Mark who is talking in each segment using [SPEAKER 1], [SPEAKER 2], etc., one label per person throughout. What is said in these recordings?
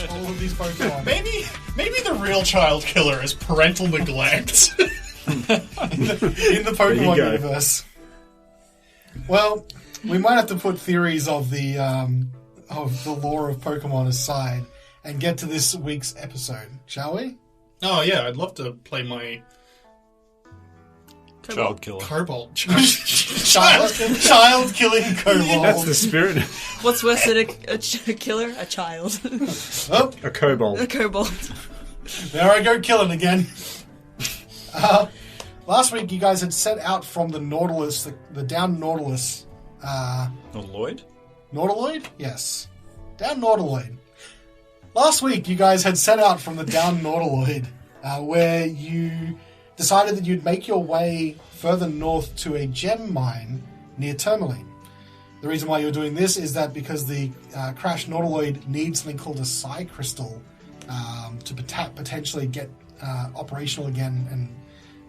[SPEAKER 1] all of these Pokemon.
[SPEAKER 2] Maybe the real child killer is parental neglect.
[SPEAKER 1] in the Pokemon universe. Well, we might have to put theories of the lore of Pokemon aside and get to this week's episode, shall we?
[SPEAKER 2] Oh yeah, I'd love to play my
[SPEAKER 3] child killer.
[SPEAKER 2] Cobalt.
[SPEAKER 1] Child killing Cobalt.
[SPEAKER 4] That's the spirit.
[SPEAKER 5] What's worse than a killer? A child.
[SPEAKER 1] Oh,
[SPEAKER 4] A kobold.
[SPEAKER 5] A kobold.
[SPEAKER 1] there I go killing again. Last week you guys had set out from the Nautilus, the down Nautilus.
[SPEAKER 3] Nautiloid?
[SPEAKER 1] Nautiloid? Yes. Down Nautiloid. Last week you guys had set out from the down Nautiloid, where you decided that you'd make your way further north to a gem mine near Termalaine. The reason why you're doing this is that because the crashed Nautiloid needs something called a Psi Crystal to potentially get operational again and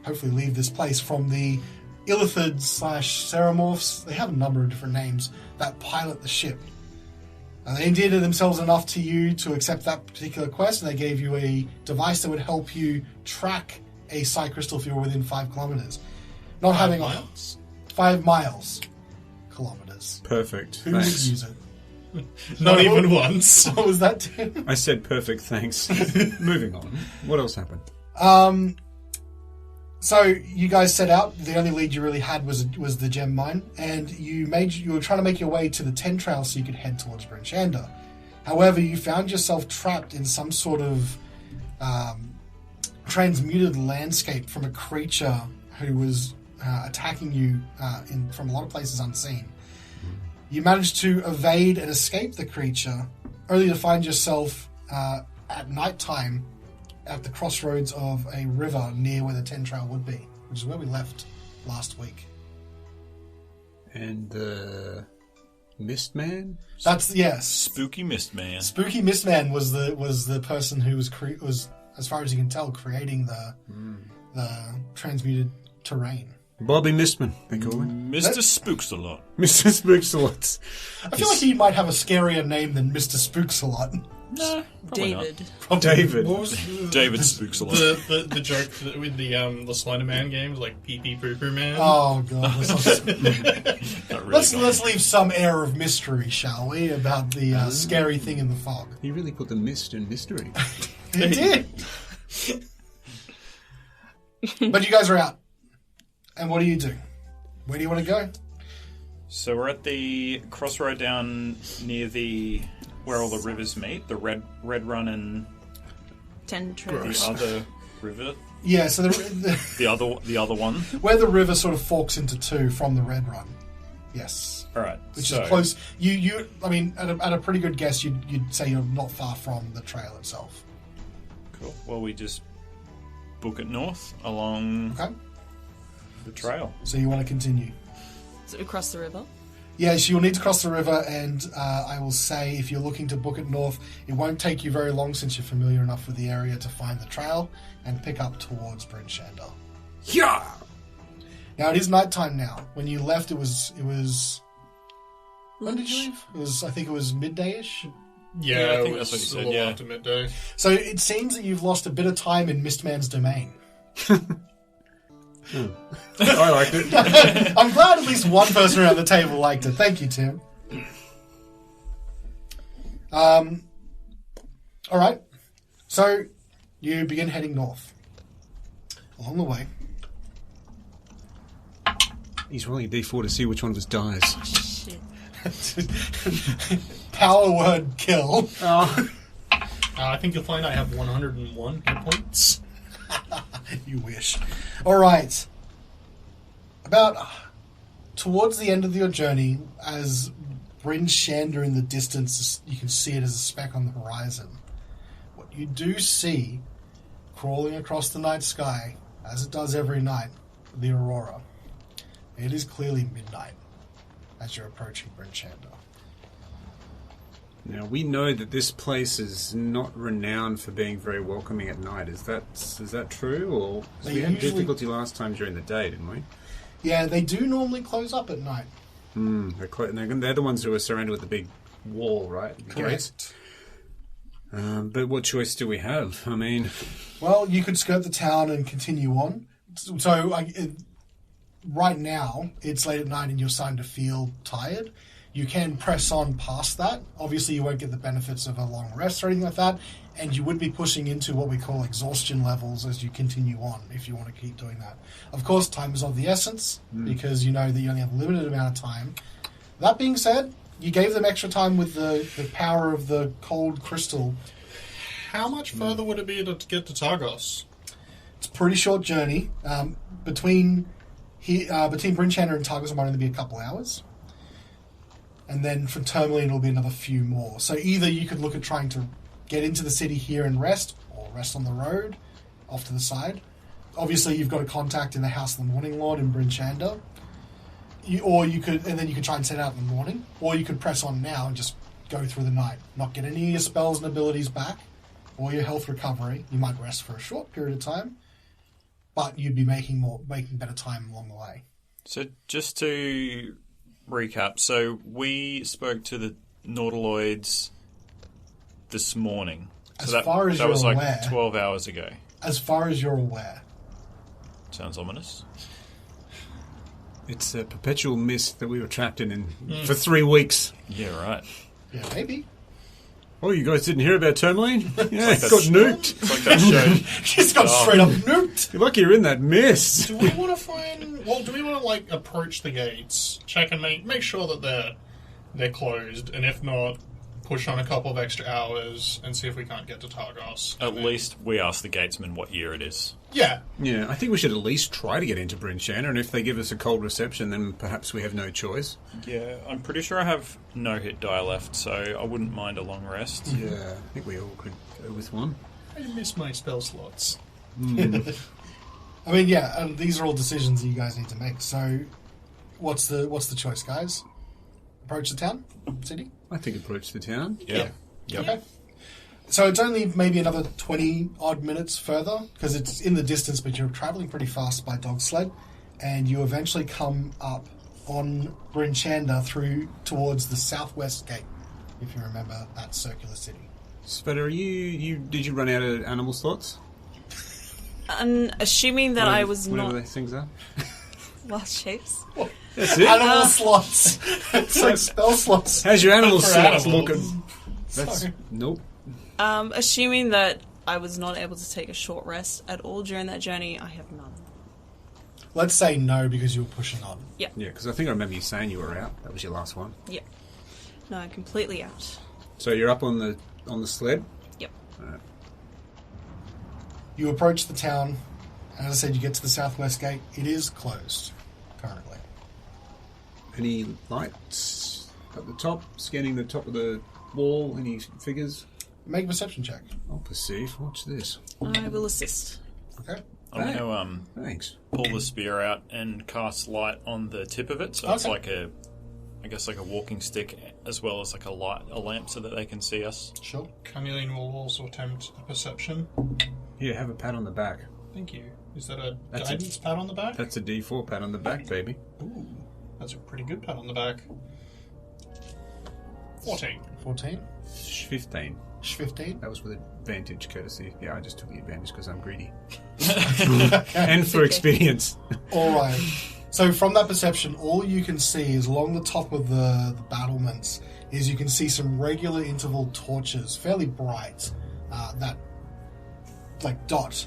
[SPEAKER 1] hopefully leave this place from the Illithids/Ceramorphs. They have a number of different names that pilot the ship. They endeared themselves enough to you to accept that particular quest, and they gave you a device that would help you track a Psi Crystal if you were within 5 kilometers. Not having 5 miles. Kilometers.
[SPEAKER 4] Perfect.
[SPEAKER 1] Who would
[SPEAKER 4] Thanks.
[SPEAKER 1] use it?
[SPEAKER 2] Not even once.
[SPEAKER 1] What was that, Tim?
[SPEAKER 4] I said perfect, thanks. Moving on. What else happened?
[SPEAKER 1] So you guys set out. The only lead you really had was the gem mine, and you were trying to make your way to the 10 trail so you could head towards Bryn Shander. However, you found yourself trapped in some sort of transmuted landscape from a creature who was attacking you from a lot of places unseen. You managed to evade and escape the creature, only to find yourself at night time at the crossroads of a river near where the 10 trail would be, which is where we left last week.
[SPEAKER 4] And the Mist Man?
[SPEAKER 1] That's, yes.
[SPEAKER 3] Spooky Mist Man.
[SPEAKER 1] Spooky Mist Man was the person who was as far as you can tell, creating the transmuted terrain.
[SPEAKER 4] Bobby Mistman, they call him.
[SPEAKER 3] Mr. Spooks-a-lot.
[SPEAKER 4] Mr. Spooks-a-lot.
[SPEAKER 1] I feel like he might have a scarier name than Mr. Spooks-a-lot.
[SPEAKER 3] No,
[SPEAKER 5] David.
[SPEAKER 4] David.
[SPEAKER 2] What was
[SPEAKER 3] David Spooks-a-lot.
[SPEAKER 2] the joke with the Slender Man games, like Pee Pee Poo Poo Man?
[SPEAKER 1] Oh, God.
[SPEAKER 3] Really
[SPEAKER 1] Let's leave some air of mystery, shall we, about the scary thing in the fog.
[SPEAKER 4] He really put the mist in mystery.
[SPEAKER 1] He did. But you guys are out. And what do you do? Where do you want to go?
[SPEAKER 3] So we're at the crossroad down near where all the rivers meet, the Red Run and
[SPEAKER 5] 10 trails.
[SPEAKER 3] the other river.
[SPEAKER 1] Yeah, so
[SPEAKER 3] The other one.
[SPEAKER 1] where the river sort of forks into two from the Red Run. Yes.
[SPEAKER 3] All right.
[SPEAKER 1] Which is close. I mean, at a pretty good guess, you'd say you're not far from the trail itself.
[SPEAKER 3] Cool. Well, we just book it north along the trail.
[SPEAKER 1] So you want to continue?
[SPEAKER 5] So we cross the river?
[SPEAKER 1] Yes, you'll need to cross the river, and I will say if you're looking to book it north, it won't take you very long since you're familiar enough with the area to find the trail and pick up towards Bryn Shander.
[SPEAKER 4] Yeah!
[SPEAKER 1] Now, it is nighttime now. When you left, it was... When did you leave? I think it was midday-ish.
[SPEAKER 2] Yeah,
[SPEAKER 3] I think
[SPEAKER 2] it
[SPEAKER 3] that's what
[SPEAKER 2] was
[SPEAKER 3] you
[SPEAKER 2] a
[SPEAKER 3] said,
[SPEAKER 2] little
[SPEAKER 3] yeah.
[SPEAKER 2] after midday.
[SPEAKER 1] So it seems that you've lost a bit of time in Mistman's domain.
[SPEAKER 4] I liked it.
[SPEAKER 1] I'm glad at least one person around the table liked it. Thank you, Tim. All right. So you begin heading north. Along the way.
[SPEAKER 4] He's rolling a d4 to see which one of us dies.
[SPEAKER 5] Shit.
[SPEAKER 1] Power word kill.
[SPEAKER 2] I think you'll find I have 101 hit points.
[SPEAKER 1] You wish. All right. About towards the end of your journey, as Bryn Shander in the distance, you can see it as a speck on the horizon. What you do see, crawling across the night sky, as it does every night, the aurora. It is clearly midnight as you're approaching Bryn Shander.
[SPEAKER 4] Now, we know that this place is not renowned for being very welcoming at night. Is that true? Or we had difficulty last time during the day, didn't we?
[SPEAKER 1] Yeah, they do normally close up at night.
[SPEAKER 4] They're the ones who are surrounded with the big wall, right? The
[SPEAKER 1] Correct.
[SPEAKER 4] gates. But what choice do we have? I mean,
[SPEAKER 1] Well, you could skirt the town and continue on. So, right now, it's late at night and you're starting to feel tired. You can press on past that. Obviously, you won't get the benefits of a long rest or anything like that, and you would be pushing into what we call exhaustion levels as you continue on, if you want to keep doing that. Of course, time is of the essence, because you know that you only have a limited amount of time. That being said, you gave them extra time with the power of the cold crystal.
[SPEAKER 2] How much further would it be to get to Targos?
[SPEAKER 1] It's a pretty short journey. Between Bryn Shander and Targos, it might only be a couple hours. And then from Termalaine, it'll be another few more. So either you could look at trying to get into the city here and rest, or rest on the road, off to the side. Obviously, you've got a contact in the House of the Morning Lord in Bryn Shander. You could try and set out in the morning. Or you could press on now and just go through the night. Not get any of your spells and abilities back, or your health recovery. You might rest for a short period of time, but you'd be making better time along the way.
[SPEAKER 3] So just to recap, so we spoke to the Nautiloids this morning. So
[SPEAKER 1] As far as
[SPEAKER 3] that
[SPEAKER 1] you're
[SPEAKER 3] was like
[SPEAKER 1] aware.
[SPEAKER 3] 12 hours ago.
[SPEAKER 1] As far as you're aware.
[SPEAKER 3] Sounds ominous.
[SPEAKER 4] it's a perpetual mist that we were trapped in for 3 weeks.
[SPEAKER 3] Yeah, right.
[SPEAKER 1] Yeah, maybe.
[SPEAKER 4] Oh, you guys didn't hear about Termalaine? Yeah,
[SPEAKER 3] like
[SPEAKER 4] it got
[SPEAKER 3] that's-
[SPEAKER 4] nuked.
[SPEAKER 3] It's like that show.
[SPEAKER 1] She's got straight up nuked.
[SPEAKER 4] You're lucky you're in that mist.
[SPEAKER 2] Do we want to find? Well, do we want to like approach the gates, check and make sure that they're closed, and if not, push on a couple of extra hours and see if we can't get to Targos.
[SPEAKER 3] At least we asked the gatesman what year it is.
[SPEAKER 2] Yeah.
[SPEAKER 4] Yeah, I think we should at least try to get into Bryn Shander, and if they give us a cold reception, then perhaps we have no choice.
[SPEAKER 3] Yeah, I'm pretty sure I have no hit die left, so I wouldn't mind a long rest.
[SPEAKER 4] Yeah, I think we all could go with one.
[SPEAKER 2] I miss my spell slots.
[SPEAKER 1] I mean, yeah, and these are all decisions that you guys need to make. So, what's the choice, guys? Approach the town? City?
[SPEAKER 4] I think approach the town.
[SPEAKER 3] Yeah. Yep.
[SPEAKER 1] Okay. So it's only maybe another 20-odd minutes further, because it's in the distance, but you're travelling pretty fast by dog sled, and you eventually come up on Bryn Shander through towards the southwest gate, if you remember that circular city.
[SPEAKER 4] Svieta, did you run out of animal slots?
[SPEAKER 5] Assuming that I was
[SPEAKER 4] Whatever
[SPEAKER 5] not
[SPEAKER 4] those things are.
[SPEAKER 5] lost shapes.
[SPEAKER 4] That's it.
[SPEAKER 1] Animal slots! It's like spell slots.
[SPEAKER 4] How's your animal
[SPEAKER 2] For
[SPEAKER 4] slots
[SPEAKER 2] animals.
[SPEAKER 4] looking? That's
[SPEAKER 1] Sorry.
[SPEAKER 4] nope.
[SPEAKER 5] Assuming that I was not able to take a short rest at all during that journey, I have none.
[SPEAKER 1] Let's say no, because you were pushing on.
[SPEAKER 4] Yeah, because I think I remember you saying you were out. That was your last one.
[SPEAKER 5] Yeah. No, I'm completely out.
[SPEAKER 4] So you're up on the sled.
[SPEAKER 5] Yep.
[SPEAKER 1] You approach the town, and as I said, you get to the southwest gate. It is closed, currently.
[SPEAKER 4] Any lights at the top? Scanning the top of the wall. Any figures?
[SPEAKER 1] Make a perception check.
[SPEAKER 4] I'll perceive. Watch this.
[SPEAKER 5] I will assist.
[SPEAKER 1] Okay.
[SPEAKER 3] I'm going to
[SPEAKER 4] Thanks.
[SPEAKER 3] pull the spear out and cast light on the tip of it, so it's
[SPEAKER 1] Okay.
[SPEAKER 3] like a walking stick as well as like a lamp, so that they can see us.
[SPEAKER 1] Sure.
[SPEAKER 2] Carnelian will also attempt a perception.
[SPEAKER 4] Here, have a pat on the back.
[SPEAKER 2] Thank you. Is that a
[SPEAKER 4] That's
[SPEAKER 2] guidance pat on the back?
[SPEAKER 4] That's a D4 pat on the back, baby.
[SPEAKER 2] Ooh, that's a pretty good pat on the back. 14.
[SPEAKER 1] 14.
[SPEAKER 4] 15.
[SPEAKER 1] 15.
[SPEAKER 4] That was with advantage, courtesy. Yeah, I just took the advantage because I'm greedy. And for
[SPEAKER 5] Okay.
[SPEAKER 4] experience.
[SPEAKER 1] All right. So from that perception, all you can see is along the top of the battlements is you can see some regular interval torches, fairly bright, that like dot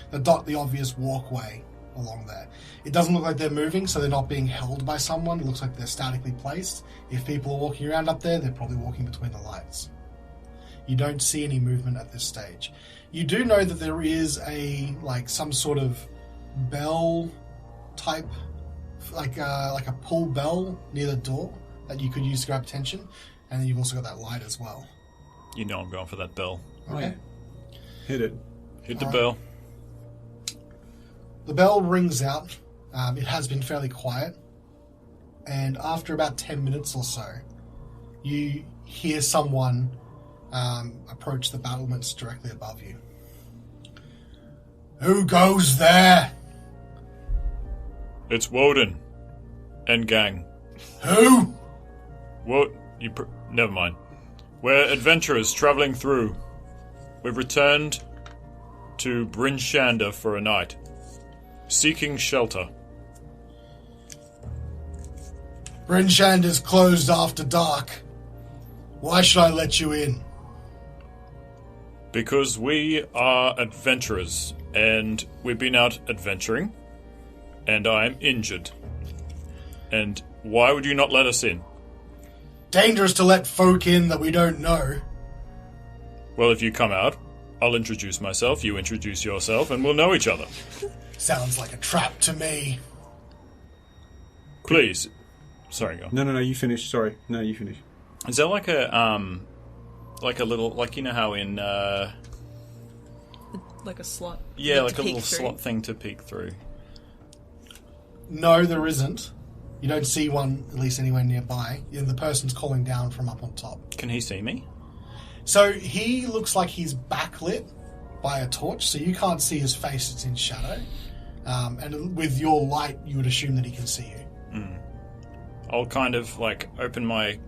[SPEAKER 1] the obvious walkway along there. It doesn't look like they're moving, so they're not being held by someone. It looks like they're statically placed. If people are walking around up there, they're probably walking between the lights. You don't see any movement at this stage. You do know that there is some sort of bell type, like a pull bell near the door that you could use to grab attention, and then you've also got that light as well.
[SPEAKER 3] You know I'm going for that bell.
[SPEAKER 1] Okay.
[SPEAKER 4] Hit it.
[SPEAKER 3] Hit the
[SPEAKER 1] Alright.
[SPEAKER 3] bell.
[SPEAKER 1] The bell rings out. It has been fairly quiet, and after about 10 minutes or so, you hear someone approach the battlements directly above you. Who goes there?
[SPEAKER 3] It's Wodun and gang.
[SPEAKER 1] Who?
[SPEAKER 3] What? Never mind. We're adventurers travelling through. We've returned to Bryn Shander for a night, seeking shelter.
[SPEAKER 1] Bryn Shander's closed after dark. Why should I let you in?
[SPEAKER 3] Because we are adventurers, and we've been out adventuring, and I'm injured. And why would you not let us in?
[SPEAKER 1] Dangerous to let folk in that we don't know.
[SPEAKER 3] Well, if you come out, I'll introduce myself, you introduce yourself, and we'll know each other.
[SPEAKER 1] Sounds like a trap to me.
[SPEAKER 3] Please. Sorry, go on.
[SPEAKER 4] No, you finish. Sorry. No, you finish.
[SPEAKER 3] Is there like a little, like, you know how in,
[SPEAKER 5] Like a slot.
[SPEAKER 3] yeah, like
[SPEAKER 5] to
[SPEAKER 3] a
[SPEAKER 5] peek
[SPEAKER 3] little
[SPEAKER 5] through.
[SPEAKER 3] slot thing to peek through?
[SPEAKER 1] No, there isn't. You don't see one, at least anywhere nearby. And the person's calling down from up on top.
[SPEAKER 3] Can he see me?
[SPEAKER 1] So he looks like he's backlit by a torch, so you can't see his face, it's in shadow. And with your light, you would assume that he can see you.
[SPEAKER 3] I'll kind of like open my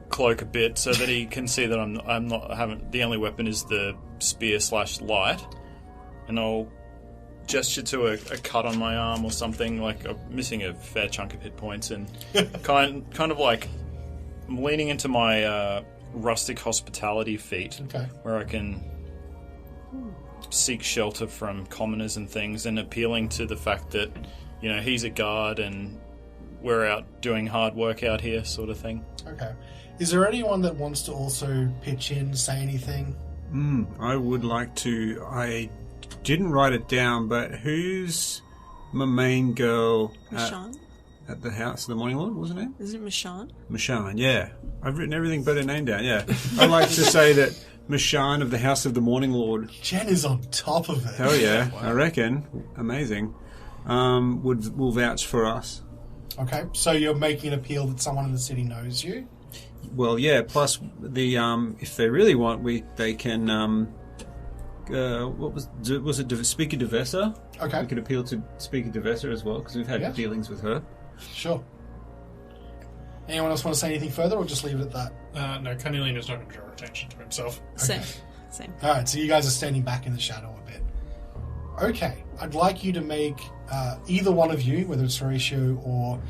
[SPEAKER 3] cloak a bit so that he can see that I'm not having, the only weapon is the spear/light, and I'll gesture to a cut on my arm or something, like I'm missing a fair chunk of hit points, and kind of like I'm leaning into my rustic hospitality feat,
[SPEAKER 1] Okay.
[SPEAKER 3] where I can seek shelter from commoners and things, and appealing to the fact that, you know, he's a guard and we're out doing hard work out here, sort of thing.
[SPEAKER 1] Okay. Is there anyone that wants to also pitch in, say anything?
[SPEAKER 4] I would like to. I didn't write it down, but who's my main girl
[SPEAKER 5] Michonne?
[SPEAKER 4] at the house of the Morning Lord? Wasn't it?
[SPEAKER 5] Is it Michonne?
[SPEAKER 4] Michonne, yeah. I've written everything but her name down, yeah. I'd like to say that Michonne of the House of the Morning Lord.
[SPEAKER 1] Jen is on top of it.
[SPEAKER 4] Hell yeah, I reckon. Amazing. Will vouch for us.
[SPEAKER 1] Okay, so you're making an appeal that someone in the city knows you?
[SPEAKER 4] Well, yeah. Plus, the if they really want, they can. What was it? Speaker Devessa.
[SPEAKER 1] Okay.
[SPEAKER 4] We could appeal to Speaker Devessa as well because we've had
[SPEAKER 1] Yeah.
[SPEAKER 4] dealings with her.
[SPEAKER 1] Sure. Anyone else want to say anything further, or just leave it at that?
[SPEAKER 2] No, Carnelian is not going to draw attention to himself.
[SPEAKER 5] Same.
[SPEAKER 1] Alright, so you guys are standing back in the shadow a bit. Okay, I'd like you to make either one of you, whether it's Horacio or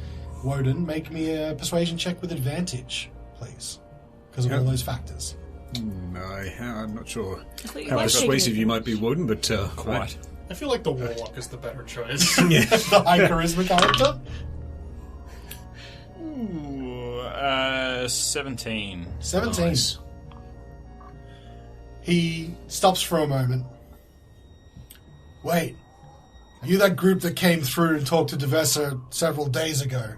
[SPEAKER 1] Wodun, make me a persuasion check with advantage, please. Because of all those factors.
[SPEAKER 4] I'm not sure
[SPEAKER 5] I thought you
[SPEAKER 4] how
[SPEAKER 5] liked taking
[SPEAKER 4] persuasive
[SPEAKER 5] it.
[SPEAKER 4] you might be, Wodun, but
[SPEAKER 3] Quite.
[SPEAKER 2] I feel like the Warlock is the better choice.
[SPEAKER 1] The high charisma character?
[SPEAKER 3] Ooh, 17.
[SPEAKER 1] 17.
[SPEAKER 4] Nice.
[SPEAKER 1] He stops for a moment. Wait, are you that group that came through and talked to Devessa several days ago?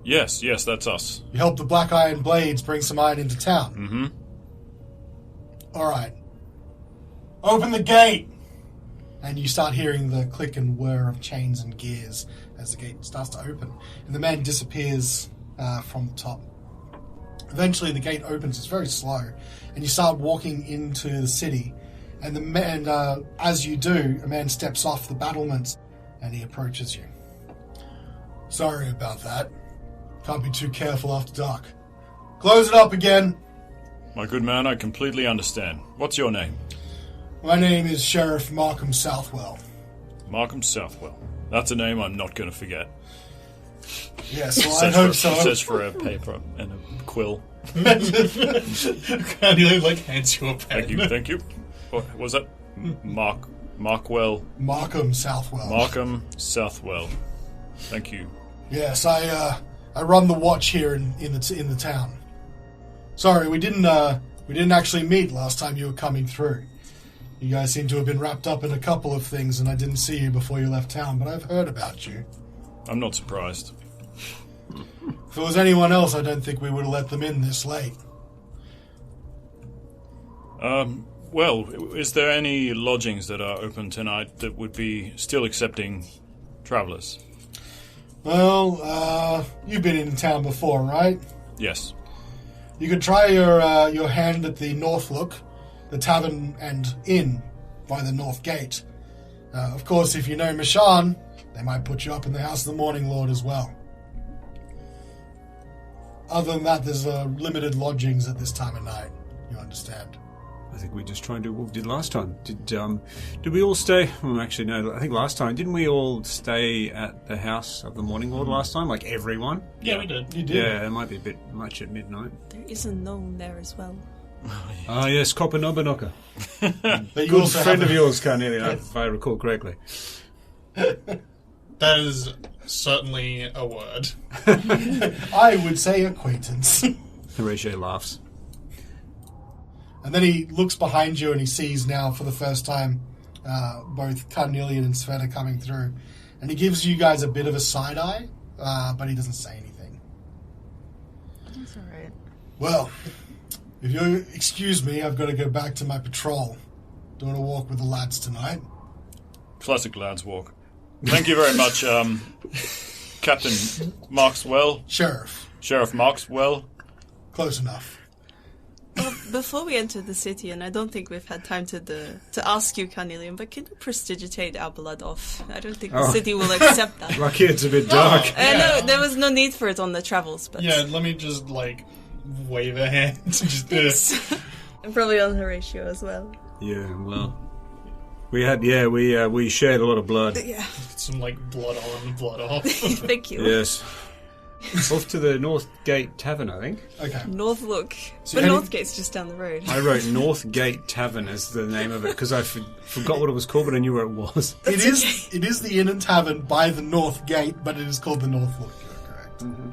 [SPEAKER 3] Yes, that's us.
[SPEAKER 1] You helped the Black Iron Blades bring some iron into town?
[SPEAKER 3] Mm-hmm.
[SPEAKER 1] Alright. Open the gate! And you start hearing the click and whir of chains and gears as the gate starts to open. And the man disappears from the top. Eventually the gate opens, it's very slow, and you start walking into the city. And as you do, a man steps off the battlements and he approaches you. Sorry about that. Can't be too careful after dark. Close it up again.
[SPEAKER 3] My good man, I completely understand. What's your name?
[SPEAKER 1] My name is Sheriff Markham Southwell.
[SPEAKER 3] Markham Southwell. That's a name I'm not going to forget.
[SPEAKER 1] Yes, well, I hope so.
[SPEAKER 3] Search for a paper and a quill.
[SPEAKER 2] Carnelian, hands you a pen.
[SPEAKER 3] Thank you. What was that? Markwell.
[SPEAKER 1] Markham Southwell.
[SPEAKER 3] Markham Southwell. Thank you.
[SPEAKER 1] Yes, I run the watch here in the town. Sorry, we didn't actually meet last time you were coming through. You guys seem to have been wrapped up in a couple of things, and I didn't see you before you left town, but I've heard about you.
[SPEAKER 3] I'm not surprised.
[SPEAKER 1] If it was anyone else, I don't think we would have let them in this late.
[SPEAKER 3] Well, is there any lodgings that are open tonight that would be still accepting travellers?
[SPEAKER 1] Well, you've been in town before, right?
[SPEAKER 3] Yes.
[SPEAKER 1] You could try your hand at the North Look, the tavern and inn by the North Gate. Of course, if you know Michonne, they might put you up in the House of the Morning Lord as well. other than that, there's limited lodgings at this time of night. You understand?
[SPEAKER 4] I think we just try and do what we did last time. Did we all stay? Well, actually, no. I think last time, didn't we all stay at the house of the Morning Lord last time? Like everyone?
[SPEAKER 2] Yeah, we did.
[SPEAKER 1] You did.
[SPEAKER 4] Yeah, it might be a bit much at midnight.
[SPEAKER 5] There is a gnome there as well.
[SPEAKER 4] Ah, yes, Copper Nobanoka.
[SPEAKER 1] But you
[SPEAKER 4] Good
[SPEAKER 1] also
[SPEAKER 4] friend
[SPEAKER 1] have
[SPEAKER 4] of yours, Carnelian, if I recall correctly.
[SPEAKER 2] That is certainly a word.
[SPEAKER 1] I would say acquaintance.
[SPEAKER 4] Horacio laughs.
[SPEAKER 1] And then he looks behind you and he sees now for the first time both Carnelian and Svieta coming through. And he gives you guys a bit of a side eye, but he doesn't say anything.
[SPEAKER 5] That's alright.
[SPEAKER 1] Well, if you'll excuse me, I've got to go back to my patrol. Doing a walk with the lads tonight.
[SPEAKER 3] Classic lads walk. Thank you very much, Captain Maxwell. Sheriff Maxwell.
[SPEAKER 1] Close enough.
[SPEAKER 5] Well, before we enter the city, and I don't think we've had time to ask you, Carnelian, but can you prestidigitate our blood off? I don't think the city will accept that.
[SPEAKER 4] Lucky it's a bit dark.
[SPEAKER 5] No, there was no need for it on the travels, but...
[SPEAKER 2] Yeah, let me just, wave a hand. Just,
[SPEAKER 5] And probably on Horacio as well.
[SPEAKER 4] Yeah, well... We shared a lot of blood.
[SPEAKER 5] Yeah.
[SPEAKER 2] some, blood on, blood off.
[SPEAKER 5] Thank you.
[SPEAKER 4] Yes. Off to the North Gate Tavern, I think.
[SPEAKER 1] Okay.
[SPEAKER 5] Northlook.
[SPEAKER 1] So
[SPEAKER 5] But
[SPEAKER 1] any-
[SPEAKER 5] Northgate's just down the road.
[SPEAKER 4] I wrote North Gate Tavern as the name of it because I forgot what it was called, but I knew where it was.
[SPEAKER 1] It is the Inn and Tavern by the North Gate, but it is called the North Look. You're correct.
[SPEAKER 4] Mm-hmm.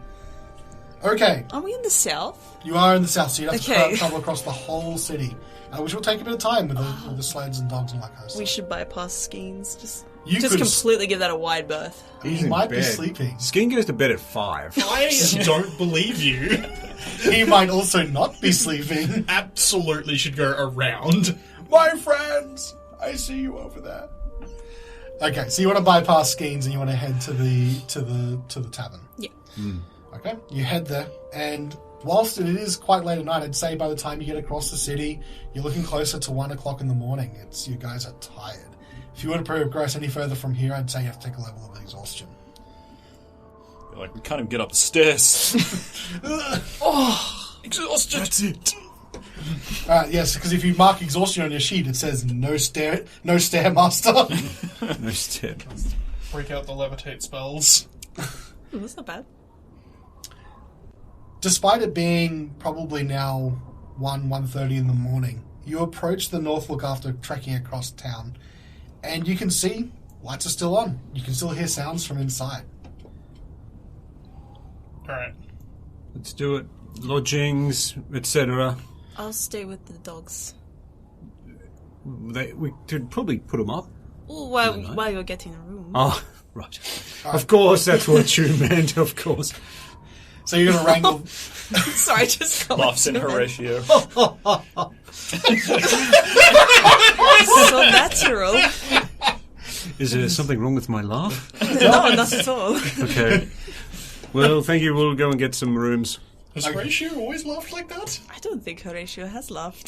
[SPEAKER 1] Okay,
[SPEAKER 5] Are we in the south?
[SPEAKER 1] you are in the south, so you have
[SPEAKER 5] Okay.
[SPEAKER 1] to travel across the whole city, which will take a bit of time with the sleds and dogs and all that kind of
[SPEAKER 5] We
[SPEAKER 1] stuff.
[SPEAKER 5] should bypass Skeens. Just
[SPEAKER 1] You
[SPEAKER 5] just
[SPEAKER 1] could-
[SPEAKER 5] completely give that a wide berth.
[SPEAKER 1] He
[SPEAKER 4] in
[SPEAKER 1] might be
[SPEAKER 4] bed.
[SPEAKER 1] sleeping.
[SPEAKER 4] Skin goes to bed at 5.
[SPEAKER 2] I don't believe you.
[SPEAKER 1] He might also not be sleeping.
[SPEAKER 2] Absolutely should go around.
[SPEAKER 1] My friends, I see you over there. Okay, so you want to bypass Skeens and you want to head to the tavern.
[SPEAKER 5] Yeah.
[SPEAKER 1] Okay, you head there, and whilst it is quite late at night, I'd say by the time you get across the city, you're looking closer to 1 o'clock in the morning. You guys are tired. If you were to progress any further from here, I'd say you have to take a level of exhaustion.
[SPEAKER 3] We can't even get up the stairs. Exhausted.
[SPEAKER 4] That's it.
[SPEAKER 1] Yes, because if you mark exhaustion on your sheet, it says no stairmaster.
[SPEAKER 4] No step.
[SPEAKER 2] Break out the levitate spells.
[SPEAKER 5] That's not bad.
[SPEAKER 1] Despite it being probably now 1:30 in the morning, you approach the Northlook after trekking across town, and you can see lights are still on. You can still hear sounds from inside.
[SPEAKER 2] Alright.
[SPEAKER 4] Let's do it. Lodgings, etc.
[SPEAKER 5] I'll stay with the dogs.
[SPEAKER 4] We could probably put them up.
[SPEAKER 5] Ooh,
[SPEAKER 4] No, no.
[SPEAKER 5] while you're getting a room.
[SPEAKER 4] Oh, right. Of course, that's what you meant, of course.
[SPEAKER 1] So you're going to wrangle...
[SPEAKER 5] Sorry, just go
[SPEAKER 3] Laughs in Horatio.
[SPEAKER 5] So natural.
[SPEAKER 4] Is there something wrong with my laugh?
[SPEAKER 5] No, not at all.
[SPEAKER 4] Okay. Well, thank you. We'll go and get some rooms.
[SPEAKER 2] Has Horatio always laughed like that?
[SPEAKER 5] I don't think Horatio has laughed.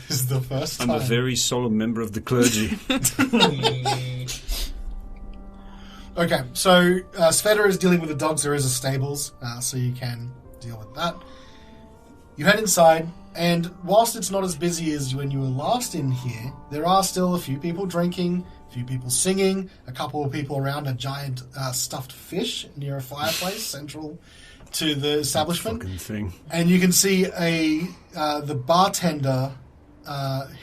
[SPEAKER 1] This is the first time.
[SPEAKER 4] I'm a very solemn member of the clergy.
[SPEAKER 1] Okay, so Svieta is dealing with the dogs. There is a stables, so you can deal with that. You head inside, and whilst it's not as busy as when you were last in here, there are still a few people drinking, a few people singing, a couple of people around a giant stuffed fish near a fireplace central to the establishment.
[SPEAKER 4] Fucking thing.
[SPEAKER 1] And you can see the bartender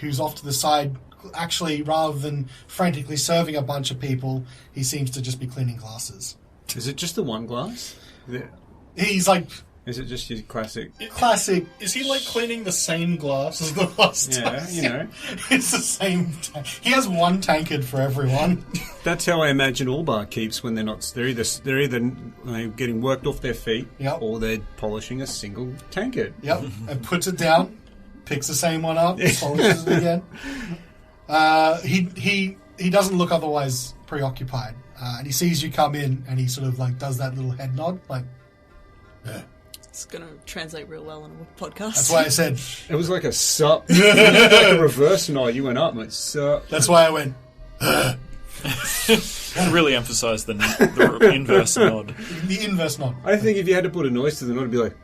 [SPEAKER 1] who's off to the side. Actually, rather than frantically serving a bunch of people, he seems to just be cleaning glasses.
[SPEAKER 4] Is it just the one glass?
[SPEAKER 1] He's like
[SPEAKER 4] Is it just your classic?
[SPEAKER 1] classic.
[SPEAKER 2] Is he cleaning the same glass as the last time?
[SPEAKER 4] Yeah, you know.
[SPEAKER 1] It's the same. He has one tankard for everyone.
[SPEAKER 4] That's how I imagine all barkeeps when they're not. They're either getting worked off their feet,
[SPEAKER 1] Yep.
[SPEAKER 4] or they're polishing a single tankard.
[SPEAKER 1] Yep, and puts it down, picks the same one up, polishes it again. He doesn't look otherwise preoccupied, and he sees you come in, and he sort of does that little head nod, yeah.
[SPEAKER 5] It's going to translate real well on a podcast.
[SPEAKER 1] That's why I said.
[SPEAKER 4] It was like a sup, like a reverse nod. You went up, like sup.
[SPEAKER 1] That's why I went.
[SPEAKER 3] To really emphasise the inverse nod.
[SPEAKER 1] The inverse nod.
[SPEAKER 4] I think if you had to put a noise to the nod, it'd be like,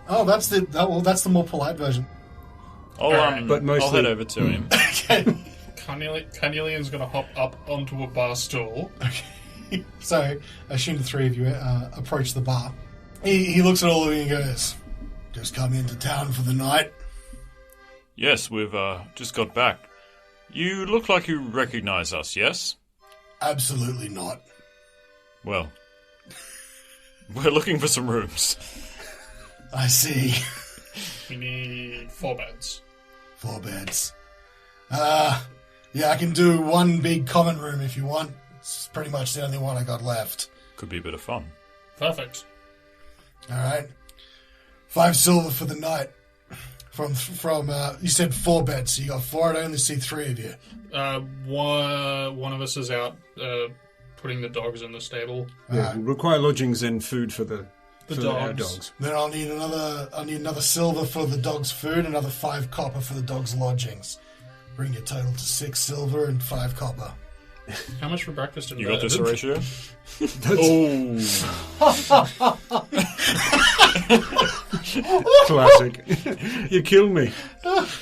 [SPEAKER 1] Oh, that's the more polite version.
[SPEAKER 4] But mostly-
[SPEAKER 3] I'll head over to him.
[SPEAKER 1] Okay.
[SPEAKER 2] Carnelian's going to hop up onto a bar stool.
[SPEAKER 1] So, I assume the three of you approach the bar. He looks at all of you and goes, "Just come into town for the night?"
[SPEAKER 3] Yes, we've just got back. You look like you recognise us, yes?
[SPEAKER 1] Absolutely not.
[SPEAKER 3] Well, we're looking for some rooms.
[SPEAKER 1] I see.
[SPEAKER 2] We need 4 beds.
[SPEAKER 1] 4 beds. Yeah, I can do one big common room if you want. It's pretty much the only one I got left.
[SPEAKER 3] Could be a bit of fun.
[SPEAKER 2] Perfect.
[SPEAKER 1] Alright. 5 silver for the night. From you said 4 beds, so you got 4, I only see 3 of you.
[SPEAKER 2] One of us is out putting the dogs in the stable.
[SPEAKER 4] yeah, we require lodgings and food for our
[SPEAKER 2] dogs.
[SPEAKER 4] dogs.
[SPEAKER 1] Then I'll need another silver for the dog's food, another 5 copper for the dog's lodgings. Bring your total to 6 silver and 5 copper.
[SPEAKER 2] How much for breakfast and
[SPEAKER 3] You
[SPEAKER 2] bed?
[SPEAKER 3] got this, Horacio?
[SPEAKER 4] Classic. You killed me.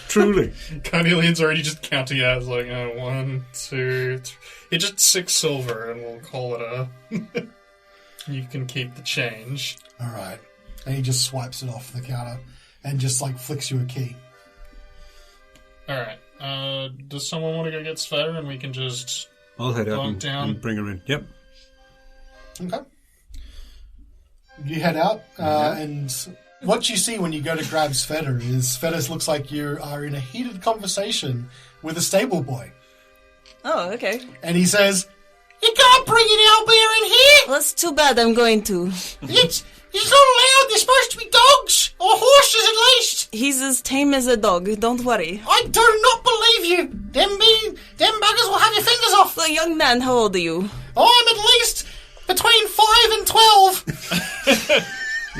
[SPEAKER 4] Truly.
[SPEAKER 2] Carnelian's already just counting out. It's like, 1, 2, 3. It's just 6 silver, and we'll call it a. You can keep the change.
[SPEAKER 1] Alright. And he just swipes it off the counter and just flicks you a key.
[SPEAKER 2] All right. Does someone want to go get Svieta, and we can just?
[SPEAKER 4] I'll head out
[SPEAKER 2] Bunk down.
[SPEAKER 4] and bring her in. Yep.
[SPEAKER 1] Okay. You head out, and what you see when you go to grab Svieta is Svieta looks like you are in a heated conversation with a stable boy.
[SPEAKER 5] Oh, okay.
[SPEAKER 1] And he says, "You can't bring an owlbear in here!
[SPEAKER 5] Well, that's too bad. I'm going to.
[SPEAKER 1] It's not allowed! They're supposed to be dogs! Or horses at least!
[SPEAKER 5] He's as tame as a dog. Don't worry.
[SPEAKER 1] I do not believe you! Them buggers will have your fingers off!
[SPEAKER 5] Well, young man, how old are you?
[SPEAKER 1] I'm at least between 5 and 12!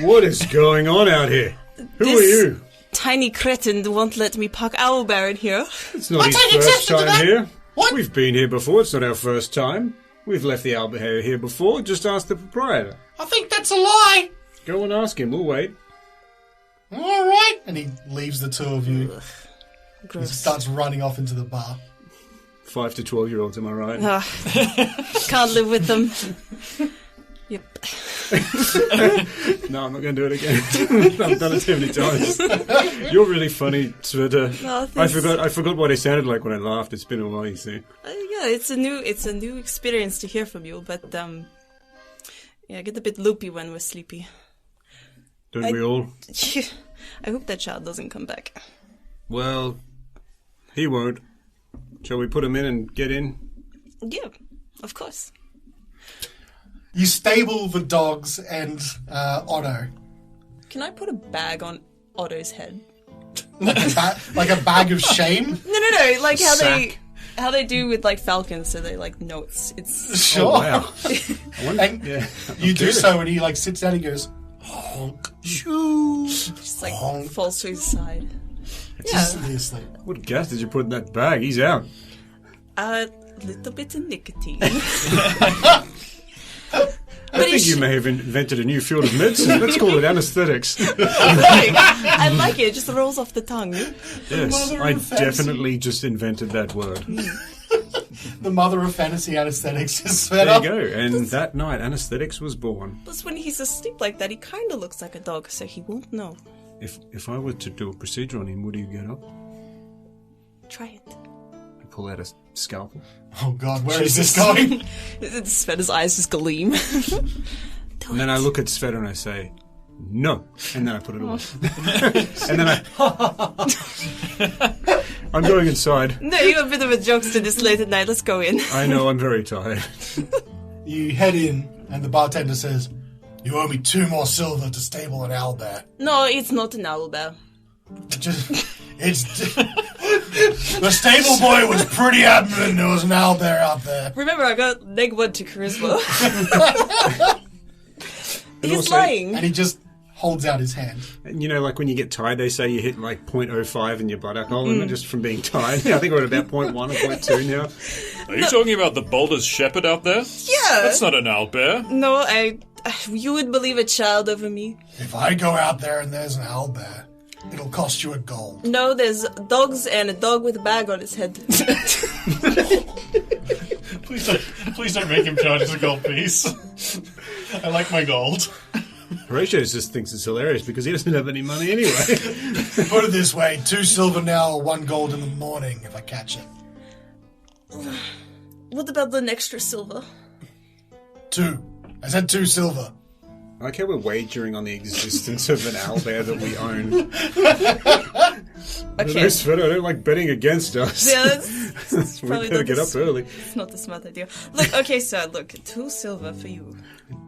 [SPEAKER 4] What is going on out here? Who
[SPEAKER 5] This
[SPEAKER 4] are you?
[SPEAKER 5] Tiny cretin won't let me park owlbear in here.
[SPEAKER 4] It's not
[SPEAKER 1] I
[SPEAKER 4] his
[SPEAKER 1] take
[SPEAKER 4] first
[SPEAKER 1] exception to
[SPEAKER 4] time
[SPEAKER 1] that.
[SPEAKER 4] here.
[SPEAKER 1] What?
[SPEAKER 4] We've been here before. It's not our first time. We've left the owlbear here before. Just ask the proprietor.
[SPEAKER 1] I think that's a lie!
[SPEAKER 4] Go and ask him. We'll wait.
[SPEAKER 1] Alright. And he leaves the two of you. He
[SPEAKER 5] Gross.
[SPEAKER 1] starts running off into the bar.
[SPEAKER 4] 5 to 12-year-olds, am I right?
[SPEAKER 5] Can't live with them. Yep.
[SPEAKER 4] No, I'm not going to do it again. I've done it too many times. You're really funny, Svieta.
[SPEAKER 5] No, thanks.
[SPEAKER 4] I forgot what I sounded like when I laughed. It's been a while, you see.
[SPEAKER 5] Yeah, it's a new experience to hear from you, but yeah, I get a bit loopy when we're sleepy.
[SPEAKER 4] Don't we all?
[SPEAKER 5] I hope that child doesn't come back.
[SPEAKER 4] Well, he won't. Shall we put him in and get in?
[SPEAKER 5] Yeah, of course.
[SPEAKER 1] You stable the dogs and Otto.
[SPEAKER 5] Can I put a bag on Otto's head?
[SPEAKER 1] Like a bag of shame?
[SPEAKER 5] No, like how
[SPEAKER 4] Sack.
[SPEAKER 5] they do with falcons, so they know it's
[SPEAKER 1] Sure.
[SPEAKER 4] Oh, wow. I wonder,
[SPEAKER 1] And
[SPEAKER 4] yeah.
[SPEAKER 1] you do so, and he sits down and goes, honk, shoo,
[SPEAKER 5] just
[SPEAKER 1] honk,
[SPEAKER 5] falls to his side.
[SPEAKER 1] instantly asleep.
[SPEAKER 4] What gas did you put in that bag? He's out.
[SPEAKER 5] A little bit of nicotine.
[SPEAKER 4] I think you may have invented a new field of medicine. Let's call it anesthetics.
[SPEAKER 5] I like it. It just rolls off the tongue.
[SPEAKER 4] Yes,
[SPEAKER 1] Mother
[SPEAKER 4] I
[SPEAKER 1] of fantasy.
[SPEAKER 4] definitely just invented that word.
[SPEAKER 1] The mother of fantasy anesthetics is
[SPEAKER 4] There
[SPEAKER 1] Svieta.
[SPEAKER 4] you go. And that night, anesthetics was born.
[SPEAKER 5] Plus, when he's asleep like that, he kind of looks like a dog, so he won't know.
[SPEAKER 4] If I were to do a procedure on him, would he get up?
[SPEAKER 5] Try it.
[SPEAKER 4] I pull out a scalpel.
[SPEAKER 1] Oh God, where is this going?
[SPEAKER 5] Sveta's eyes just gleam.
[SPEAKER 4] And then I look at Svieta and I say, no. And then I put it away. And then I'm going inside.
[SPEAKER 5] No, you're a bit of a jokester this late at night. Let's go in.
[SPEAKER 4] I know, I'm very tired.
[SPEAKER 1] You head in, and the bartender says, "You owe me 2 more silver to stable an owlbear."
[SPEAKER 5] No, it's not an owlbear.
[SPEAKER 1] The stable boy was pretty adamant there was an owlbear out there.
[SPEAKER 5] Remember, I got -1 to charisma. He's
[SPEAKER 4] also-
[SPEAKER 5] lying.
[SPEAKER 1] And he just holds out his hand.
[SPEAKER 4] And you know, like when you get tired, they say you hit like 0.05 in your blood alcohol, and just from being tired. I think we're at about 0.1 or 0.2 now.
[SPEAKER 3] Are you talking about the Boulder's Shepherd out there?
[SPEAKER 5] Yeah.
[SPEAKER 3] That's not an owlbear.
[SPEAKER 5] No, you would believe a child over me.
[SPEAKER 1] If I go out there and there's an owlbear, it'll cost you a gold.
[SPEAKER 5] No, there's dogs and a dog with a bag on his head.
[SPEAKER 2] Please don't make him charge us a gold piece. I like my gold.
[SPEAKER 4] Horatio just thinks it's hilarious because he doesn't have any money anyway.
[SPEAKER 1] Put it this way, 2 silver now or 1 gold in the morning if I catch it.
[SPEAKER 5] What about the extra silver?
[SPEAKER 1] 2. I said 2 silver.
[SPEAKER 4] I like how we're wagering on the existence of an owlbear that we own.
[SPEAKER 5] Okay.
[SPEAKER 4] I don't like betting against us.
[SPEAKER 5] Yeah, that's
[SPEAKER 4] We
[SPEAKER 5] probably
[SPEAKER 4] better
[SPEAKER 5] not
[SPEAKER 4] get up early.
[SPEAKER 5] It's not the smart idea. Look, okay, sir, look, 2 silver for you.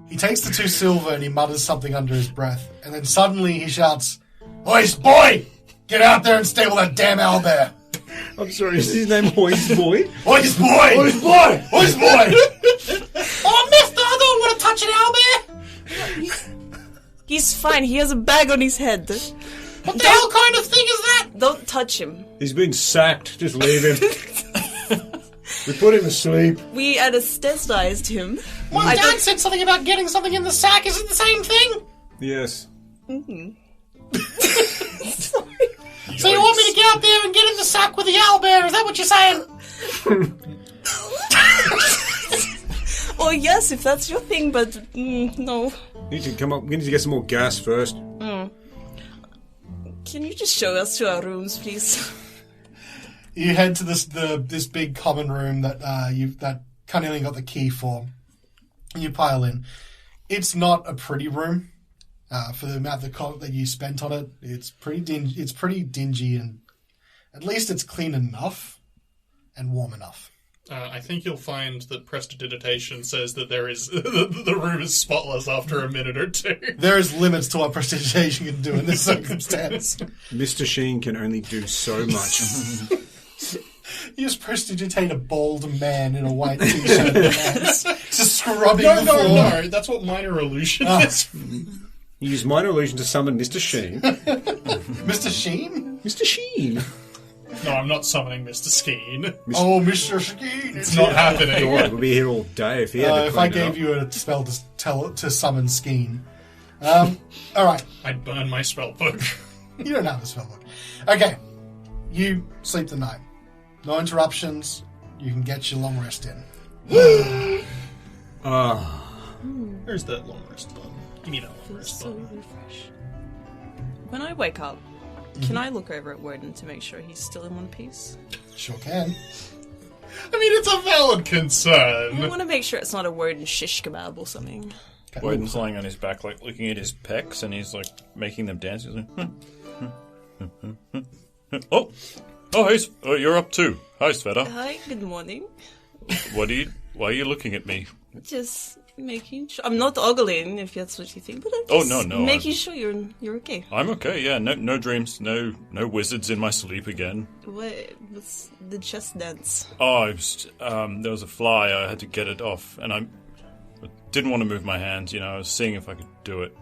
[SPEAKER 1] He takes the 2 silver and he mutters something under his breath. And then suddenly he shouts, Hoist boy! Get out there and stable that damn owlbear!
[SPEAKER 4] I'm sorry, is his name Hoist Boy?
[SPEAKER 1] Hoist boy! Hoist boy! Hoist boy! Oh, mister, I don't want to touch an owlbear!
[SPEAKER 5] He's fine, he has a bag on his head.
[SPEAKER 1] What the hell kind of thing is that?
[SPEAKER 5] Don't touch him.
[SPEAKER 4] He's been sacked. Just leave him. We put him to sleep.
[SPEAKER 5] We anesthetized him.
[SPEAKER 1] My dad said something about getting something in the sack. Is it the same thing?
[SPEAKER 4] Yes.
[SPEAKER 1] So you want me to get out there and get in the sack with the owlbear? Is that what you're saying?
[SPEAKER 5] Oh, yes, if that's your thing, but no.
[SPEAKER 4] We need to get some more gas first.
[SPEAKER 5] Can you just show us to our rooms, please?
[SPEAKER 1] You head to this big common room that that Carnelian got the key for. And you pile in. It's not a pretty room for the amount that you spent on it. It's pretty dingy, and at least it's clean enough and warm enough.
[SPEAKER 2] I think you'll find that prestidigitation says that there is the room is spotless after a minute or 2.
[SPEAKER 1] There is limits to what prestidigitation can do in this circumstance.
[SPEAKER 4] Mr. Sheen can only do so much.
[SPEAKER 1] You just prestidigitate a bald man in a white t-shirt and pants, just scrubbing the floor.
[SPEAKER 2] No, that's what minor illusion is.
[SPEAKER 4] You use minor illusion to summon Mr. Sheen.
[SPEAKER 1] Mr. Sheen?
[SPEAKER 4] Mr. Sheen.
[SPEAKER 2] No, I'm not summoning Mr. Skeen.
[SPEAKER 1] Oh, Mr. Sheen!
[SPEAKER 2] It's not happening.
[SPEAKER 4] We'll be here all day if he had to
[SPEAKER 1] If I
[SPEAKER 4] clean it
[SPEAKER 1] gave
[SPEAKER 4] up.
[SPEAKER 1] you a spell to summon Skeen. Alright,
[SPEAKER 2] I'd burn my spell book.
[SPEAKER 1] you don't have the spell book. Okay, you sleep the night. No interruptions, you can get your long rest in.
[SPEAKER 2] Where's that long rest button? Give me that long rest
[SPEAKER 5] So
[SPEAKER 2] button.
[SPEAKER 5] refresh. When I wake up, can I look over at Wodun to make sure he's still in one piece?
[SPEAKER 1] Sure can.
[SPEAKER 2] I mean, it's a valid
[SPEAKER 5] I
[SPEAKER 2] concern.
[SPEAKER 5] want to make sure it's not a Wodun shish kebab or something.
[SPEAKER 3] Wodun's lying on his back, like looking at his pecs, and he's like making them dance. He's like, oh, you're up too. Hi, Svieta.
[SPEAKER 5] Hi, good morning.
[SPEAKER 3] Why are you looking at me?
[SPEAKER 5] Just making sure. I'm not ogling, if that's what you think, but I'm
[SPEAKER 3] Oh,
[SPEAKER 5] just
[SPEAKER 3] no,
[SPEAKER 5] making sure you're okay.
[SPEAKER 3] I'm okay. Yeah, no dreams, no wizards in my sleep again.
[SPEAKER 5] What's the chest dance?
[SPEAKER 3] Oh, there was a fly. I had to get it off, and I didn't want to move my hands. You know, I was seeing if I could do it.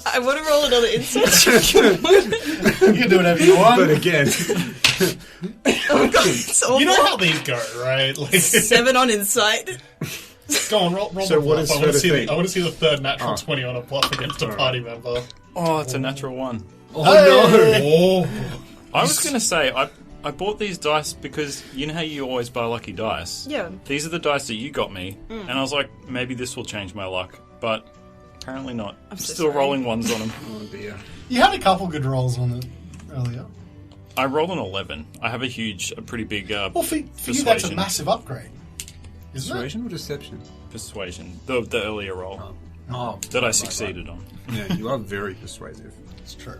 [SPEAKER 5] I want to roll another insight check.
[SPEAKER 1] You can do whatever you want.
[SPEAKER 4] But again,
[SPEAKER 5] Oh god, it's awful.
[SPEAKER 2] You know how these go, right? Like,
[SPEAKER 5] 7 on insight.
[SPEAKER 2] go on, roll
[SPEAKER 4] So
[SPEAKER 2] the
[SPEAKER 4] what
[SPEAKER 2] bluff.
[SPEAKER 4] is
[SPEAKER 2] I want to
[SPEAKER 4] Svieta
[SPEAKER 2] see
[SPEAKER 4] think?
[SPEAKER 2] I want to see the third natural 20 on a bluff against a party member.
[SPEAKER 3] Oh, it's a natural one.
[SPEAKER 2] Oh,
[SPEAKER 3] I was going to say, I bought these dice because you know how you always buy lucky dice?
[SPEAKER 5] Yeah.
[SPEAKER 3] These are the dice that you got me, and I was like, maybe this will change my luck, but apparently not. I'm
[SPEAKER 5] so
[SPEAKER 3] still
[SPEAKER 5] sorry.
[SPEAKER 3] rolling ones on them.
[SPEAKER 4] oh dear.
[SPEAKER 1] You had a couple good rolls on it earlier.
[SPEAKER 3] I rolled an 11. I have a pretty big
[SPEAKER 1] Well, for you, that's a
[SPEAKER 3] persuasion.
[SPEAKER 1] massive upgrade. Isn't it?
[SPEAKER 4] Persuasion or deception?
[SPEAKER 3] Persuasion. The earlier roll
[SPEAKER 4] Oh,
[SPEAKER 3] that I succeeded on.
[SPEAKER 4] yeah, you are very persuasive.
[SPEAKER 1] It's true.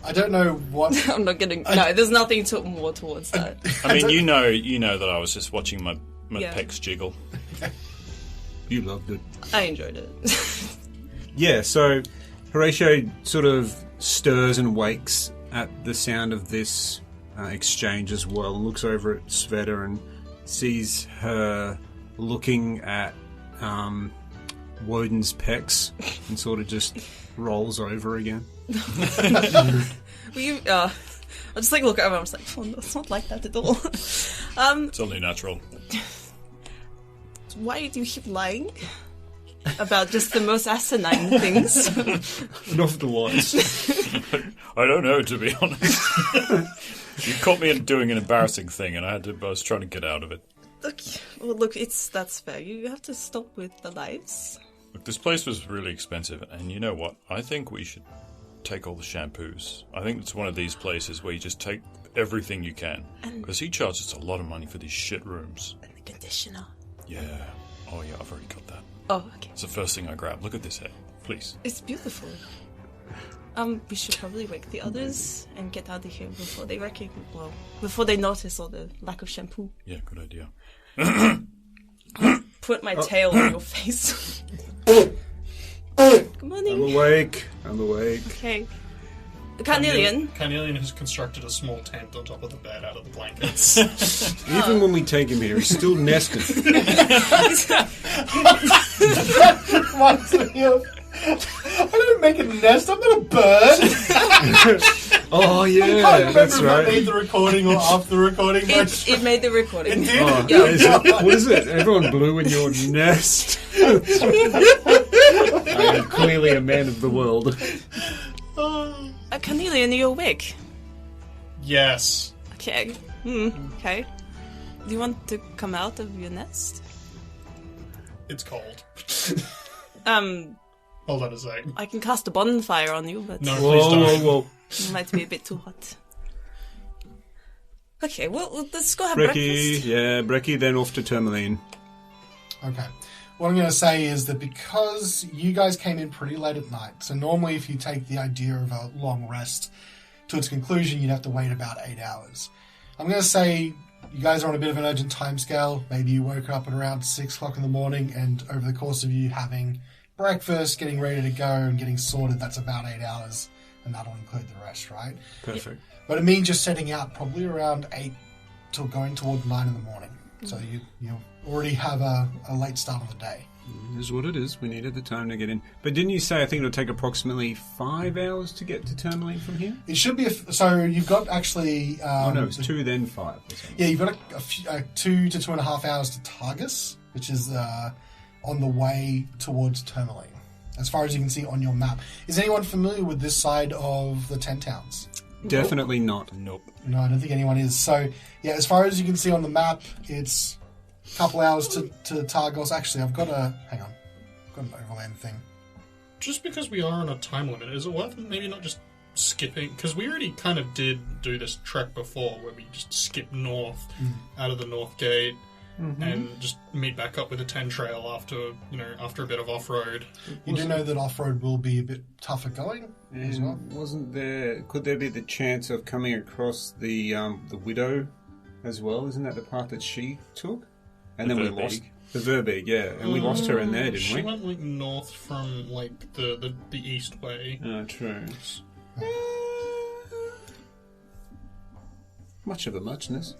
[SPEAKER 1] I don't know what...
[SPEAKER 5] I'm not getting. No, there's nothing more towards that.
[SPEAKER 3] I mean, you know that I was just watching my
[SPEAKER 5] Yeah.
[SPEAKER 3] pecs jiggle.
[SPEAKER 4] You loved it.
[SPEAKER 5] I enjoyed it.
[SPEAKER 4] Yeah, so Horatio sort of stirs and wakes at the sound of this exchange as well. Looks over at Svieta and sees her looking at Wodun's pecs and sort of just rolls over again.
[SPEAKER 5] I just like look over. I was like, oh, no, it's not like that at all.
[SPEAKER 3] It's only natural.
[SPEAKER 5] Why do you keep lying about just the most asinine things?
[SPEAKER 4] Not the ones.
[SPEAKER 3] I don't know, to be honest. You caught me doing an embarrassing thing, and I was trying to get out of it.
[SPEAKER 5] Look, that's fair. You have to stop with the lies.
[SPEAKER 3] Look, this place was really expensive, and you know what? I think we should take all the shampoos. I think it's one of these places where you just take everything you can. Because he charges a lot of money for these shit rooms.
[SPEAKER 5] And the conditioner.
[SPEAKER 3] Yeah. Oh, yeah, I've already got that.
[SPEAKER 5] Oh, okay.
[SPEAKER 3] It's the first thing I grab. Look at this head, please.
[SPEAKER 5] It's beautiful. We should probably wake the others and get out of here before they notice all the lack of shampoo.
[SPEAKER 3] Yeah, good idea.
[SPEAKER 5] Put my tail on your face. Good morning.
[SPEAKER 4] I'm awake.
[SPEAKER 5] Okay. Carnelian.
[SPEAKER 2] Carnelian has constructed a small tent on top of the bed out of the blankets.
[SPEAKER 4] Even when we take him here, he's still nested.
[SPEAKER 1] That reminds me of... I didn't make a nest, I'm not a bird.
[SPEAKER 4] Oh,
[SPEAKER 1] I
[SPEAKER 4] yeah,
[SPEAKER 1] can't
[SPEAKER 4] that's
[SPEAKER 1] remember if I made
[SPEAKER 4] right.
[SPEAKER 1] the recording or after the recording. But
[SPEAKER 5] It made the recording.
[SPEAKER 1] it did?
[SPEAKER 4] Oh,
[SPEAKER 5] Yeah.
[SPEAKER 4] what is it? Everyone blew in your nest. I am clearly a man of the world.
[SPEAKER 5] Carnelian, are you awake?
[SPEAKER 2] Yes.
[SPEAKER 5] Okay. Okay. Do you want to come out of your nest?
[SPEAKER 2] It's cold. Hold on a sec.
[SPEAKER 5] I can cast a bonfire on you, but
[SPEAKER 2] No, please don't.
[SPEAKER 4] Whoa.
[SPEAKER 5] it might be a bit too hot. Okay, well, let's go have
[SPEAKER 4] Brekkie,
[SPEAKER 5] breakfast.
[SPEAKER 4] yeah, Brekkie, then off to Termalaine.
[SPEAKER 1] Okay. What I'm going to say is that because you guys came in pretty late at night, so normally if you take the idea of a long rest to its conclusion, you'd have to wait about 8 hours. I'm going to say you guys are on a bit of an urgent timescale. Maybe you woke up at around 6 o'clock in the morning, and over the course of you having breakfast, getting ready to go, and getting sorted, that's about 8 hours, and that'll include the rest, right?
[SPEAKER 4] Perfect.
[SPEAKER 1] But it means you're setting out probably around 8 till going toward 9 in the morning. So you already have a late start of the day.
[SPEAKER 4] It is what it is. We needed the time to get in. But didn't you say I think it'll take approximately 5 hours to get to Termalaine from here?
[SPEAKER 1] It should be... so you've got actually...
[SPEAKER 4] Oh, no, it's 2 then 5. Or something.
[SPEAKER 1] Yeah, you've got a 2 to 2.5 hours to Targus, which is on the way towards Termalaine, as far as you can see on your map. Is anyone familiar with this side of the 10 towns?
[SPEAKER 4] Definitely not.
[SPEAKER 3] Nope.
[SPEAKER 1] No, I don't think anyone is. So, yeah, as far as you can see on the map, it's a couple hours to Targos. Actually, I've got an overland thing.
[SPEAKER 2] Just because we are on a time limit, is it worth maybe not just skipping? Because we already kind of did do this trek before, where we just skipped north out of the north gate and just meet back up with the 10 trail after a bit of off-road.
[SPEAKER 1] You do know that off-road will be a bit tougher going as well?
[SPEAKER 4] Could there be the chance of coming across the Widow as well? Isn't that the path that she took? And
[SPEAKER 3] The
[SPEAKER 4] then we
[SPEAKER 3] Verbeeg.
[SPEAKER 4] lost the Verbeeg, yeah. And we lost her in there, didn't
[SPEAKER 2] She
[SPEAKER 4] we?
[SPEAKER 2] went north from the east way.
[SPEAKER 4] Oh, true. Much of a muchness.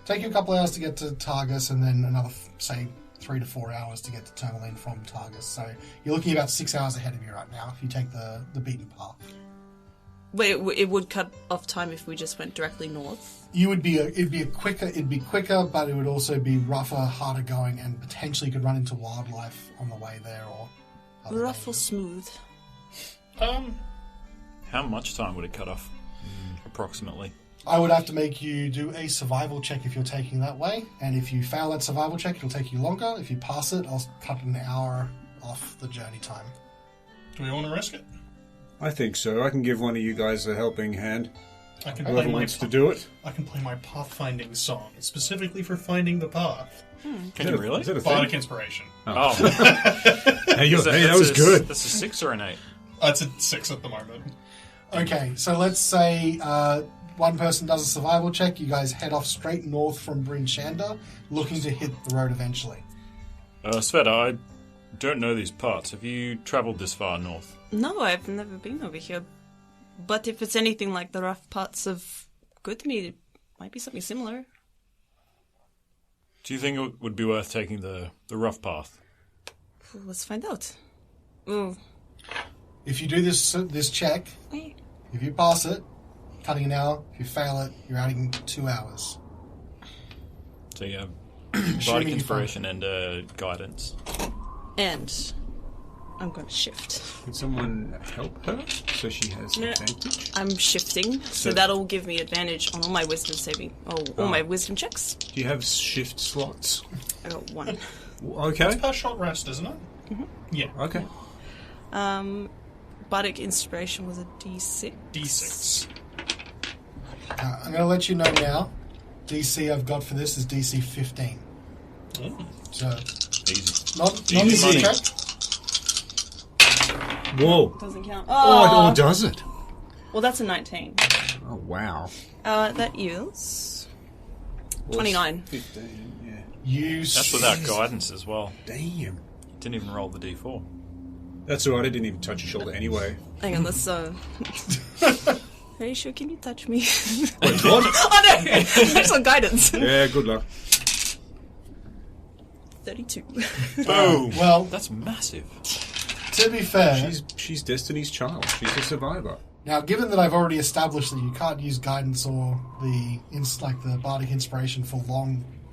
[SPEAKER 1] Take you a couple hours to get to Targus, and then another, say, 3 to 4 hours to get to Termalaine from Targus. So you're looking about 6 hours ahead of you right now if you take the beaten path.
[SPEAKER 5] Wait, it would cut off time if we just went directly north.
[SPEAKER 1] It'd be quicker, but it would also be rougher, harder going, and potentially could run into wildlife on the way there or other
[SPEAKER 5] Rough or
[SPEAKER 1] dangers.
[SPEAKER 5] smooth?
[SPEAKER 3] How much time would it cut off? Approximately.
[SPEAKER 1] I would have to make you do a survival check if you're taking that way, and if you fail that survival check, it'll take you longer. If you pass it, I'll cut an hour off the journey time.
[SPEAKER 2] Do we want to risk it?
[SPEAKER 4] I think so. I can give one of you guys a helping hand.
[SPEAKER 2] I can
[SPEAKER 4] Whoever wants to do it.
[SPEAKER 2] I can play my pathfinding song specifically for finding the path.
[SPEAKER 3] Can you really?
[SPEAKER 4] Is that a
[SPEAKER 2] Bardic
[SPEAKER 4] thing?
[SPEAKER 2] inspiration.
[SPEAKER 3] Oh.
[SPEAKER 4] Hey,
[SPEAKER 3] Is
[SPEAKER 4] that was good.
[SPEAKER 3] That's a 6 or an 8?
[SPEAKER 2] That's a 6 at the moment.
[SPEAKER 1] Okay, so let's say one person does a survival check. You guys head off straight north from Bryn Shander, looking to hit the road eventually.
[SPEAKER 3] Svieta, I don't know these parts. Have you travelled this far north?
[SPEAKER 5] No, I've never been over here. But if it's anything like the rough parts of Goodmead, it might be something similar.
[SPEAKER 3] Do you think it would be worth taking the rough path?
[SPEAKER 5] Let's find out. Ooh.
[SPEAKER 1] If you do this check, if you pass it, cutting an hour. If you fail it, you're adding 2 hours.
[SPEAKER 3] So you have bardic inspiration and guidance.
[SPEAKER 5] And I'm going to shift.
[SPEAKER 4] Can someone help her so she has advantage?
[SPEAKER 5] I'm shifting, so that'll give me advantage on all my wisdom saving. All my wisdom checks.
[SPEAKER 4] Do you have shift slots?
[SPEAKER 5] I got 1.
[SPEAKER 4] Okay.
[SPEAKER 2] It's per short rest, isn't it?
[SPEAKER 5] Mm-hmm.
[SPEAKER 2] Yeah.
[SPEAKER 4] Okay.
[SPEAKER 5] Bardic inspiration was a D6.
[SPEAKER 2] D6.
[SPEAKER 1] I'm going to let you know now. DC I've got for this is DC 15. So
[SPEAKER 3] Easy.
[SPEAKER 1] not
[SPEAKER 3] Easy
[SPEAKER 1] easy
[SPEAKER 3] money.
[SPEAKER 1] check.
[SPEAKER 4] Whoa.
[SPEAKER 5] Doesn't count.
[SPEAKER 4] Oh, does it?
[SPEAKER 5] Well, that's a 19.
[SPEAKER 4] Oh, wow.
[SPEAKER 5] That is 29.
[SPEAKER 4] 15, yeah.
[SPEAKER 3] That's without guidance as well.
[SPEAKER 4] Damn.
[SPEAKER 3] Didn't even roll the d4.
[SPEAKER 4] That's alright, I didn't even touch your shoulder anyway.
[SPEAKER 5] Hang on, let's Are you sure? Can you touch me?
[SPEAKER 4] Wait, what?
[SPEAKER 5] Oh no! There's on guidance.
[SPEAKER 4] Yeah, good luck.
[SPEAKER 5] 32.
[SPEAKER 3] Boom!
[SPEAKER 1] Well,
[SPEAKER 3] That's massive.
[SPEAKER 1] to be fair,
[SPEAKER 4] She's Destiny's child. She's a survivor.
[SPEAKER 1] now given that I've already established that you can't use guidance or the bardic inspiration for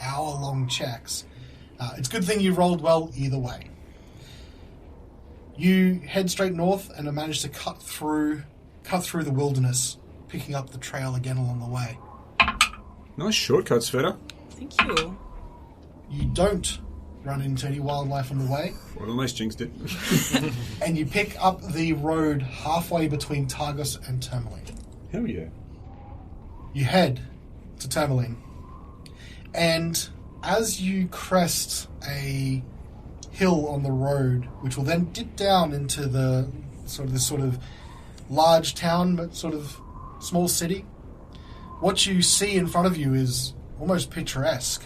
[SPEAKER 1] hour-long checks, it's a good thing you rolled well either way. You head straight north and have managed to cut through the wilderness, picking up the trail again along the way.
[SPEAKER 4] Nice shortcut, Svieta.
[SPEAKER 5] Thank you.
[SPEAKER 1] You don't run into any wildlife on the way,
[SPEAKER 4] Well, almost jinxed it.
[SPEAKER 1] and you pick up the road halfway between Targus and Termalaine.
[SPEAKER 4] Hell yeah.
[SPEAKER 1] You head to Termalaine, and as you crest a hill on the road, which will then dip down into the this sort of large town but sort of small city, what you see in front of you is almost picturesque.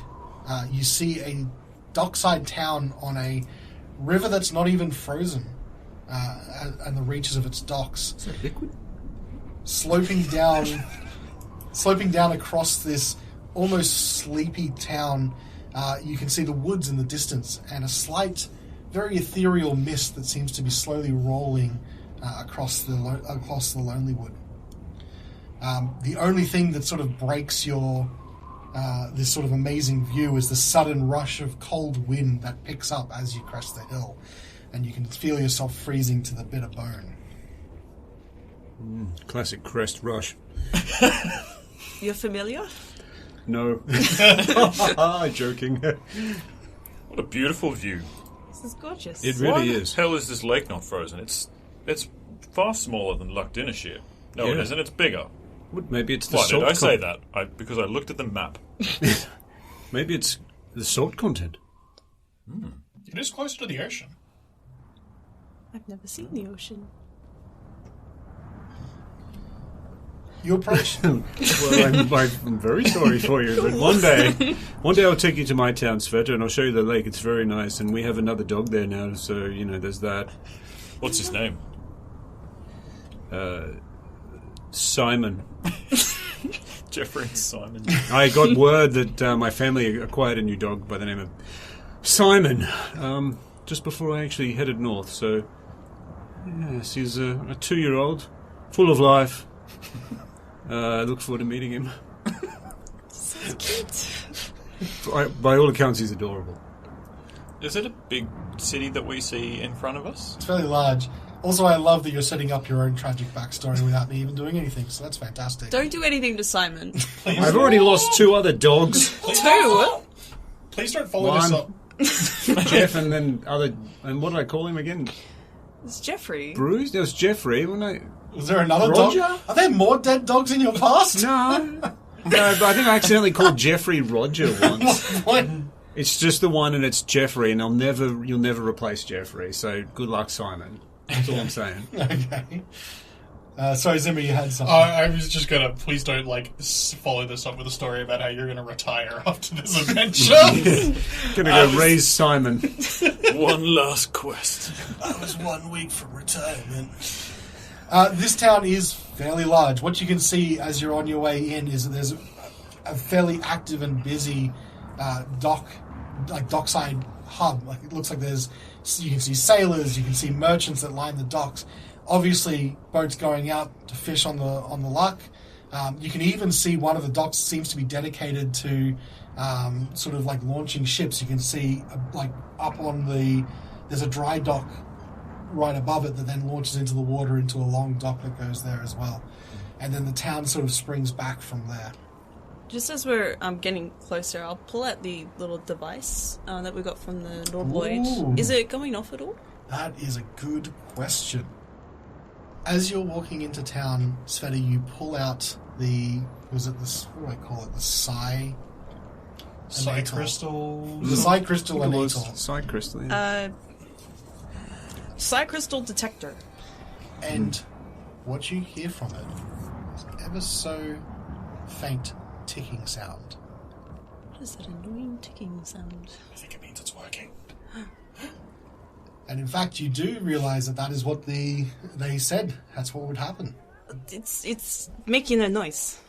[SPEAKER 1] You see a dockside town on a river that's not even frozen, and the reaches of its docks.
[SPEAKER 4] Is that liquid?
[SPEAKER 1] Sloping down across this almost sleepy town, you can see the woods in the distance and a slight, very ethereal mist that seems to be slowly rolling across the lonely wood. The only thing that sort of breaks your this sort of amazing view is the sudden rush of cold wind that picks up as you crest the hill, and you can feel yourself freezing to the bitter bone.
[SPEAKER 4] Classic crest rush.
[SPEAKER 5] You're familiar?
[SPEAKER 4] No. Joking.
[SPEAKER 3] What a beautiful view.
[SPEAKER 5] This is gorgeous.
[SPEAKER 4] It really
[SPEAKER 3] Why
[SPEAKER 4] is.
[SPEAKER 3] the hell is this lake not frozen? It's far smaller than Luckdinashire. No, it
[SPEAKER 4] Yeah.
[SPEAKER 3] isn't. It's bigger.
[SPEAKER 4] Maybe it's the
[SPEAKER 3] Why
[SPEAKER 4] salt
[SPEAKER 3] did I say
[SPEAKER 4] con-
[SPEAKER 3] that? Because I looked at the map.
[SPEAKER 4] Maybe it's the salt content.
[SPEAKER 2] It is closer to the ocean.
[SPEAKER 5] I've never seen the ocean.
[SPEAKER 1] You approach.
[SPEAKER 4] Well, I'm very sorry for you, but one day I'll take you to my town, Svieta, and I'll show you the lake. It's very nice, and we have another dog there now, so, there's that.
[SPEAKER 3] What's his name?
[SPEAKER 4] Simon.
[SPEAKER 3] Jeffrey and Simon.
[SPEAKER 4] I got word that my family acquired a new dog by the name of Simon, just before I actually headed north, so, yes, he's a 2-year-old, full of life. I look forward to meeting him.
[SPEAKER 5] So cute.
[SPEAKER 4] By all accounts, he's adorable.
[SPEAKER 3] Is it a big city that we see in front of us?
[SPEAKER 1] It's fairly large. Also, I love that you're setting up your own tragic backstory without me even doing anything, so that's fantastic.
[SPEAKER 5] Don't do anything to Simon.
[SPEAKER 4] I've already lost 2 other dogs.
[SPEAKER 5] 2?
[SPEAKER 2] Please don't follow this
[SPEAKER 4] One.
[SPEAKER 2] up.
[SPEAKER 4] Jeff and then and what did I call him again?
[SPEAKER 5] It's Jeffrey.
[SPEAKER 4] Bruce? There was Jeffrey, wasn't I?
[SPEAKER 1] Was there another
[SPEAKER 4] Roger?
[SPEAKER 1] dog? Are there more dead dogs in your past?
[SPEAKER 4] No, but I think I accidentally called Jeffrey Roger once.
[SPEAKER 1] What?
[SPEAKER 4] It's just the one, and it's Jeffrey, and you'll never replace Jeffrey. So good luck, Simon. That's all I'm saying.
[SPEAKER 1] Okay. Sorry, Zimma, you had something.
[SPEAKER 2] I was just gonna, please don't, follow this up with a story about how you're gonna retire after this adventure.
[SPEAKER 4] Gonna go raise Simon.
[SPEAKER 3] One last quest.
[SPEAKER 1] I was 1 week from retirement. This town is fairly large. What you can see as you're on your way in is that there's a fairly active and busy dockside hub. Like it looks like you can see sailors, you can see merchants that line the docks. Obviously, boats going out to fish on the luck. You can even see one of the docks seems to be dedicated to sort of like launching ships. You can see like up on there's a dry dock right above it that then launches into the water into a long dock that goes there as well. And then the town sort of springs back from there.
[SPEAKER 5] Just as we're getting closer, I'll pull out the little device that we got from the Lord Lloyd. Is it going off at all?
[SPEAKER 1] That is a good question. As you're walking into town, Svieta, you pull out what do I call it? The Psi
[SPEAKER 2] Crystal.
[SPEAKER 1] The Psi Crystal and Atoll.
[SPEAKER 4] Psi Crystal, yeah.
[SPEAKER 5] Psi Crystal detector.
[SPEAKER 1] And what you hear from it is an ever so faint ticking sound.
[SPEAKER 5] What is that annoying ticking sound?
[SPEAKER 2] I think it means it's working.
[SPEAKER 1] And in fact, you do realise that is what they said. That's what would happen.
[SPEAKER 5] It's making a noise.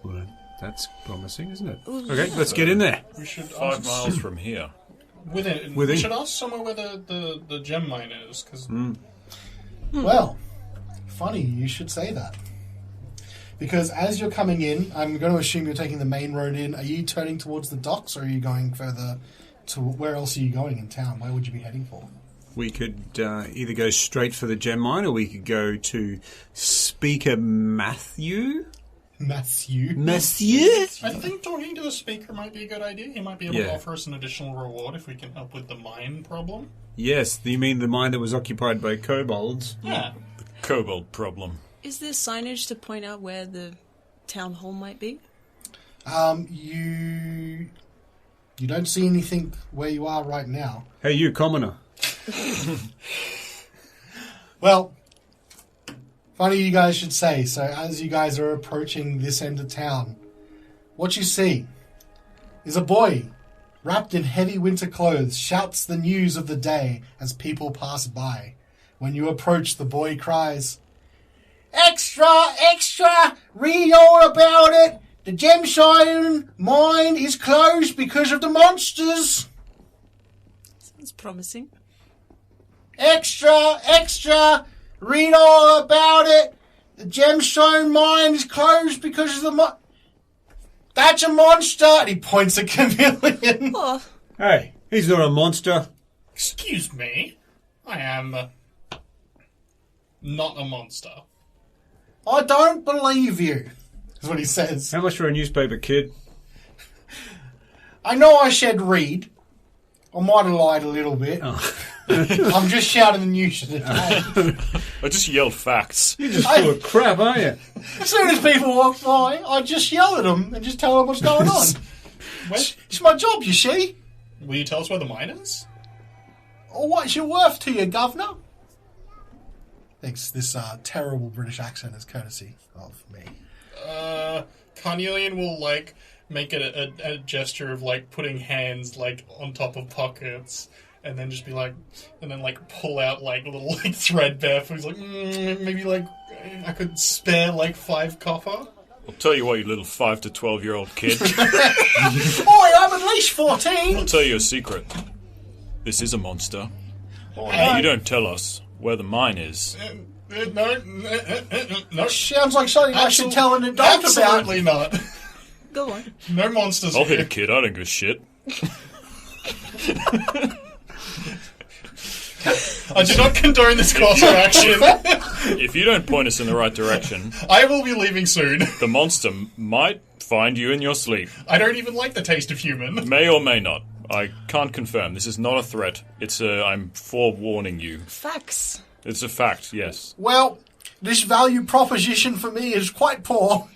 [SPEAKER 4] Well, that's promising, isn't it? Okay, let's get in there.
[SPEAKER 2] We should
[SPEAKER 3] 5 miles from here.
[SPEAKER 2] Within. We should ask somewhere where the gem mine is. Cause...
[SPEAKER 1] Well, funny you should say that. Because as you're coming in, I'm going to assume you're taking the main road in. Are you turning towards the docks, or are you going further to... Where else are you going in town? Where would you be heading for?
[SPEAKER 4] We could either go straight for the gem mine, or we could go to Speaker Matthew.
[SPEAKER 1] Matthew?
[SPEAKER 2] I think talking to the speaker might be a good idea. He might be able to offer us an additional reward if we can help with the mine problem.
[SPEAKER 4] Yes, you mean the mine that was occupied by kobolds?
[SPEAKER 2] Yeah.
[SPEAKER 3] The kobold problem.
[SPEAKER 5] Is there signage to point out where the town hall might be?
[SPEAKER 1] You don't see anything where you are right now.
[SPEAKER 4] Hey, you commoner.
[SPEAKER 1] Well, funny you guys should say. So as you guys are approaching this end of town, what you see is a boy wrapped in heavy winter clothes shouts the news of the day as people pass by. When you approach, the boy cries, "Extra, extra, read all about it. The gemstone mine is closed because of the monsters.
[SPEAKER 5] Sounds promising.
[SPEAKER 1] Extra, extra, read all about it. The gemstone mine is closed because of the That's a monster!" And he points at Chameleon.
[SPEAKER 5] Oh.
[SPEAKER 4] Hey, he's not a monster.
[SPEAKER 2] Excuse me. I am not a monster.
[SPEAKER 1] "I don't believe you," is what he says.
[SPEAKER 4] How much for a newspaper, kid?
[SPEAKER 1] "I know I said read. I might have lied a little bit.
[SPEAKER 4] Oh.
[SPEAKER 1] I'm just shouting the news today."
[SPEAKER 3] I just yelled facts.
[SPEAKER 4] You're just full of crap, aren't you?
[SPEAKER 1] As soon as people walk by, I just yell at them and just tell them what's going on. It's my job, you see.
[SPEAKER 2] Will you tell us where the mine is?
[SPEAKER 1] "Oh, what's your worth to you, governor?" Thanks. This terrible British accent is courtesy of me.
[SPEAKER 2] Carnelian will, make a gesture of, putting hands, on top of pockets, and then just be pull out, little, threadbare food. He's maybe, I could spare, 5 copper.
[SPEAKER 3] I'll tell you what, you little 5 to 12-year-old kid.
[SPEAKER 1] Oi, I'm at least 14!
[SPEAKER 3] I'll tell you a secret. This is a monster.
[SPEAKER 1] Oi,
[SPEAKER 3] You don't tell us where the mine is.
[SPEAKER 2] No.
[SPEAKER 1] Sounds like something I should tell an adult about.
[SPEAKER 2] Absolutely not.
[SPEAKER 5] Go on.
[SPEAKER 2] No monsters
[SPEAKER 3] I'll
[SPEAKER 2] here.
[SPEAKER 3] hit a kid, I don't give a shit.
[SPEAKER 2] I do not condone this course of action.
[SPEAKER 3] If you don't point us in the right direction,
[SPEAKER 2] I will be leaving soon.
[SPEAKER 3] the monster might find you in your sleep.
[SPEAKER 2] I don't even like the taste of human.
[SPEAKER 3] May or may not. I can't confirm. This is not a threat. I'm forewarning you.
[SPEAKER 5] Facts.
[SPEAKER 3] It's a fact, yes.
[SPEAKER 1] Well, this value proposition for me is quite poor.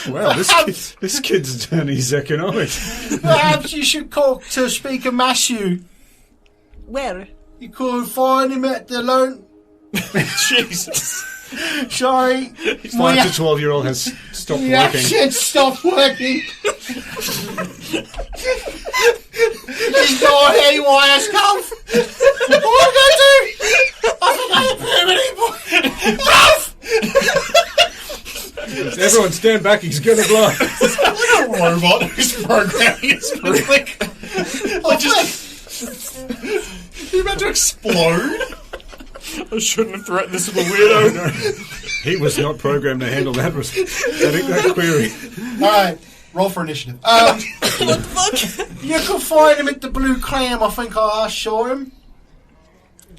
[SPEAKER 4] Well, this kid's done his economics.
[SPEAKER 1] Perhaps you should talk to Speaker Matthew.
[SPEAKER 5] Where?
[SPEAKER 1] You could find him at the loan.
[SPEAKER 3] Jesus.
[SPEAKER 1] Sorry.
[SPEAKER 4] 5 to 12-year-old has stopped
[SPEAKER 1] The
[SPEAKER 4] working.
[SPEAKER 1] accent stopped working. He's got haywire scuff. What am I going to do? I forgot the permanent Ralph!
[SPEAKER 4] Everyone stand back, he's gonna blow.
[SPEAKER 2] Like a robot whose programming is You about to explode?
[SPEAKER 3] I shouldn't have threatened this little weirdo.
[SPEAKER 4] He was not programmed to handle that query.
[SPEAKER 1] Alright, roll for initiative.
[SPEAKER 5] What the fuck?
[SPEAKER 1] You can find him at the Blue Clam, I think I saw him.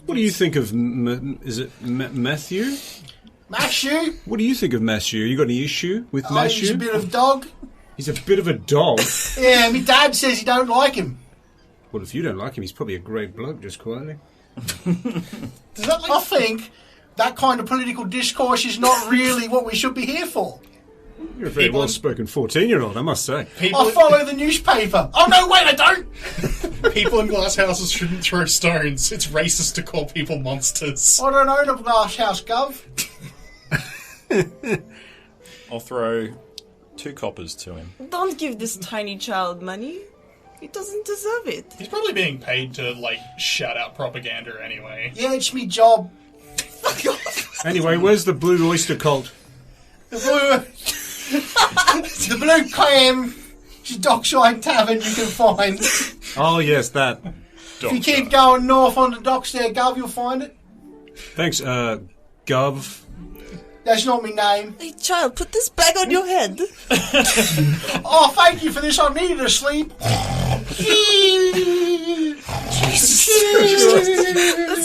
[SPEAKER 4] What do you think of... is it Matthew?
[SPEAKER 1] Matthew?
[SPEAKER 4] What do you think of Matthew? You got any issue with
[SPEAKER 1] Oh,
[SPEAKER 4] Matthew?
[SPEAKER 1] he's a bit of a dog.
[SPEAKER 4] He's a bit of a dog.
[SPEAKER 1] Yeah, my dad says he don't like him.
[SPEAKER 4] Well, if you don't like him, he's probably a great bloke, just quietly.
[SPEAKER 1] I think that kind of political discourse is not really what we should be here for.
[SPEAKER 4] You're a very well-spoken 14-year-old, I must say.
[SPEAKER 1] I follow the newspaper. Oh, no, wait, I don't!
[SPEAKER 2] People in glass houses shouldn't throw stones. It's racist to call people monsters.
[SPEAKER 1] I don't own a glass house, Gov.
[SPEAKER 3] I'll throw 2 coppers to him.
[SPEAKER 5] Don't give this tiny child money. He doesn't deserve it.
[SPEAKER 2] He's probably being paid to, like, shout out propaganda anyway.
[SPEAKER 1] Yeah, it's me job.
[SPEAKER 5] Fuck off.
[SPEAKER 4] Anyway, where's the Blue Oyster Cult?
[SPEAKER 1] The Blue Clam. It's a dockside tavern you can find.
[SPEAKER 4] Oh, yes, that.
[SPEAKER 1] If you keep going north on the docks there, Gov, you'll find it.
[SPEAKER 4] Thanks, Gov.
[SPEAKER 1] That's not my name.
[SPEAKER 5] Hey, child, put this bag on your head.
[SPEAKER 1] Oh, thank you for this. I needed to sleep.
[SPEAKER 5] Let's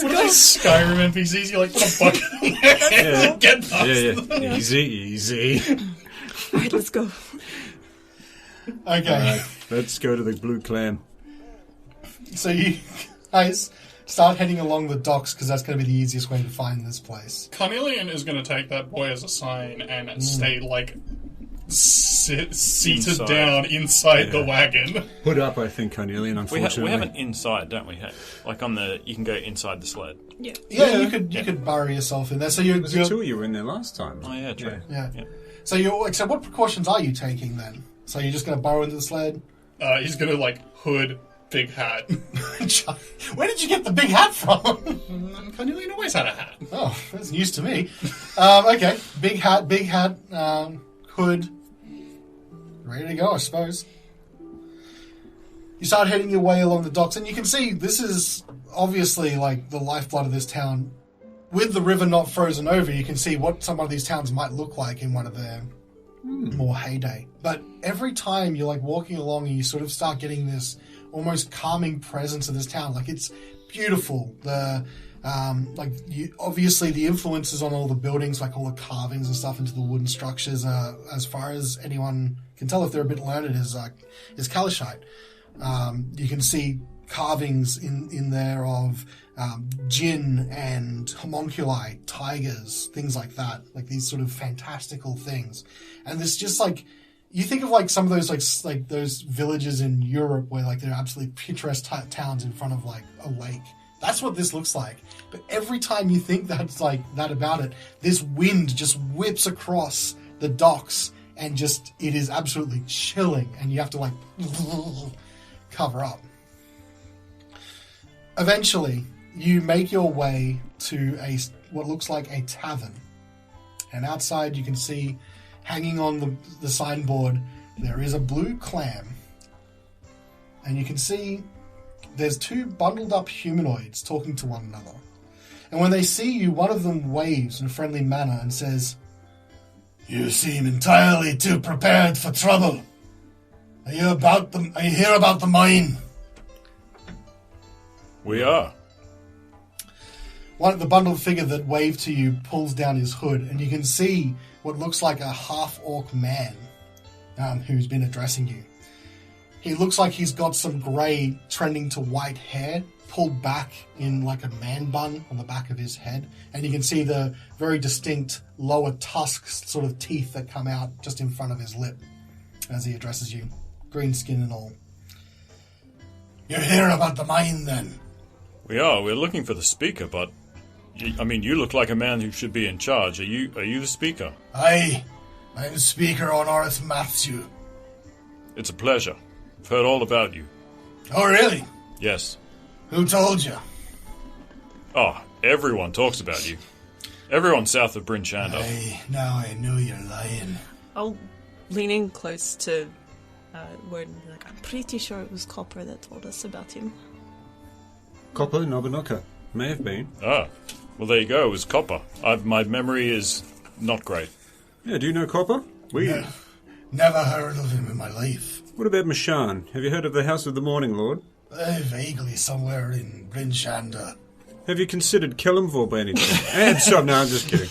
[SPEAKER 2] What are
[SPEAKER 5] go.
[SPEAKER 2] these Skyrim NPCs? You like put a bucket in there and get past them.
[SPEAKER 4] Yeah. Easy.
[SPEAKER 5] Alright, let's go.
[SPEAKER 1] Okay.
[SPEAKER 4] Let's go to the Blue Clam.
[SPEAKER 1] So you guys start heading along the docks because that's going to be the easiest way to find this place.
[SPEAKER 2] Carnelian is going to take that boy as a sign and stay, like, seated
[SPEAKER 3] Inside.
[SPEAKER 2] down inside the wagon.
[SPEAKER 4] Put up, I think, Carnelian,
[SPEAKER 3] We
[SPEAKER 4] unfortunately.
[SPEAKER 3] have an inside, don't we? Like you can go inside the sled.
[SPEAKER 5] Yeah.
[SPEAKER 1] Yeah, you could bury yourself in there. So
[SPEAKER 4] There's the 2 of you were in there last time.
[SPEAKER 3] Oh yeah, true.
[SPEAKER 1] yeah.
[SPEAKER 3] Yeah.
[SPEAKER 1] So what precautions are you taking then? So you're just going to burrow into the sled?
[SPEAKER 2] He's going to, like, hood, big hat.
[SPEAKER 1] Where did you get the big hat from?
[SPEAKER 2] Carnelian always had a hat.
[SPEAKER 1] Oh, that's news to me. Okay, big hat, hood. Ready to go, I suppose. You start heading your way along the docks, and you can see this is obviously like the lifeblood of this town. With the river not frozen over, you can see what some of these towns might look like in one of their more heyday. But every time you're like walking along and you sort of start getting this almost calming presence of this town, like it's beautiful. The obviously the influences on all the buildings, like all the carvings and stuff into the wooden structures, as far as anyone can tell if they're a bit learned, is Kalashite. You can see carvings in there of jinn and homunculi, tigers, things like that, like these sort of fantastical things. And it's just like, you think of like some of those like those villages in Europe where like they're absolutely picturesque towns in front of like a lake. That's what this looks like. But every time you think that's like that about it, this wind just whips across the docks and just, it is absolutely chilling and you have to like cover up. Eventually, you make your way to what looks like a tavern. And outside you can see, hanging on the signboard, there is a blue clam. And you can see there's 2 bundled up humanoids talking to one another. And when they see you, one of them waves in a friendly manner and says, "You seem entirely too prepared for trouble. Are you here about the mine?"
[SPEAKER 3] We are.
[SPEAKER 1] One of the bundled figure that waved to you pulls down his hood, and you can see what looks like a half-orc man who's been addressing you. He looks like he's got some grey trending to white hair pulled back in like a man bun on the back of his head, and you can see the very distinct lower tusks, sort of teeth that come out just in front of his lip as he addresses you. Green skin and all. "You're here about the mine, then?"
[SPEAKER 3] We are. We're looking for the speaker, but you look like a man who should be in charge. Are you the speaker?
[SPEAKER 1] Aye, I'm Speaker on Orth Matthew.
[SPEAKER 3] It's a pleasure. I've heard all about you.
[SPEAKER 1] Oh, really?
[SPEAKER 3] Yes.
[SPEAKER 1] Who told you?
[SPEAKER 3] Oh, everyone talks about you. Everyone south of Bryn Shander.
[SPEAKER 1] Aye, now I knew you're lying.
[SPEAKER 5] I'll lean in close to word and be like, I'm pretty sure it was Copper that told us about him.
[SPEAKER 4] Copper Nobunaka. May have been.
[SPEAKER 3] Ah, well, there you go. It was Copper. My memory is not great.
[SPEAKER 4] Yeah, do you know Copper?
[SPEAKER 1] Never heard of him in my life.
[SPEAKER 4] What about Mashan? Have you heard of the House of the Morning Lord?
[SPEAKER 1] Vaguely somewhere in Bryn Shander.
[SPEAKER 4] Have you considered Kellamvor by any chance? And stop, no, I'm just kidding.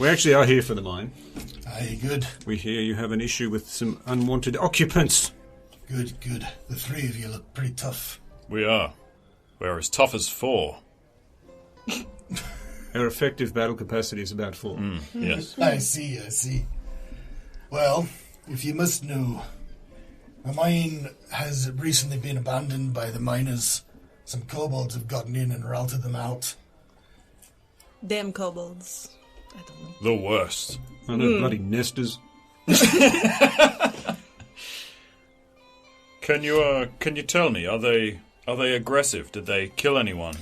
[SPEAKER 4] We actually are here for the mine.
[SPEAKER 1] Aye, good.
[SPEAKER 4] We hear you have an issue with some unwanted occupants.
[SPEAKER 1] Good. The three of you look pretty tough.
[SPEAKER 3] We are. We're as tough as 4.
[SPEAKER 4] Our effective battle capacity is about 4.
[SPEAKER 3] Yes.
[SPEAKER 1] I see. Well, if you must know, the mine has recently been abandoned by the miners. Some kobolds have gotten in and routed them out.
[SPEAKER 5] Damn kobolds. I don't know.
[SPEAKER 3] The worst.
[SPEAKER 4] I know, bloody nesters.
[SPEAKER 3] Can you tell me, are they aggressive? Did they kill anyone?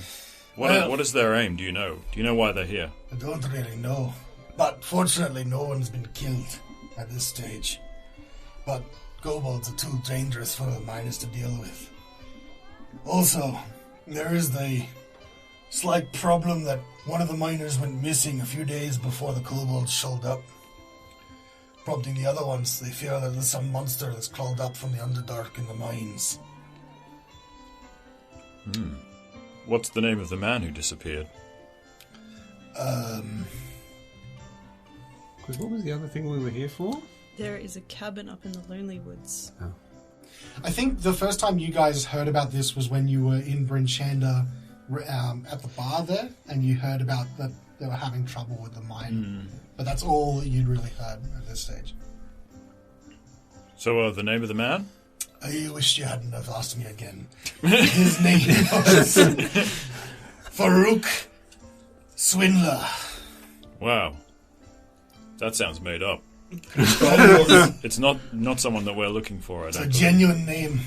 [SPEAKER 3] What is their aim, do you know? Do you know why they're here?
[SPEAKER 1] I don't really know. But fortunately no one's been killed at this stage. But kobolds are too dangerous for the miners to deal with. Also, there is the slight problem that one of the miners went missing a few days before the kobolds showed up. Prompting the other ones, they fear that there's some monster that's crawled up from the Underdark in the mines.
[SPEAKER 3] What's the name of the man who disappeared?
[SPEAKER 4] What was the other thing we were here for?
[SPEAKER 5] There is a cabin up in the Lonely Woods.
[SPEAKER 4] Oh.
[SPEAKER 1] I think the first time you guys heard about this was when you were in Bryn Shander at the bar there, and you heard about that they were having trouble with the mine. But that's all that you'd really heard at this stage.
[SPEAKER 3] So, the name of the man?
[SPEAKER 1] I wish you hadn't have asked me again. His name was Farouk Swindler.
[SPEAKER 3] Wow. That sounds made up. It's not someone that we're looking for, I
[SPEAKER 1] It's
[SPEAKER 3] don't
[SPEAKER 1] a
[SPEAKER 3] believe.
[SPEAKER 1] genuine name.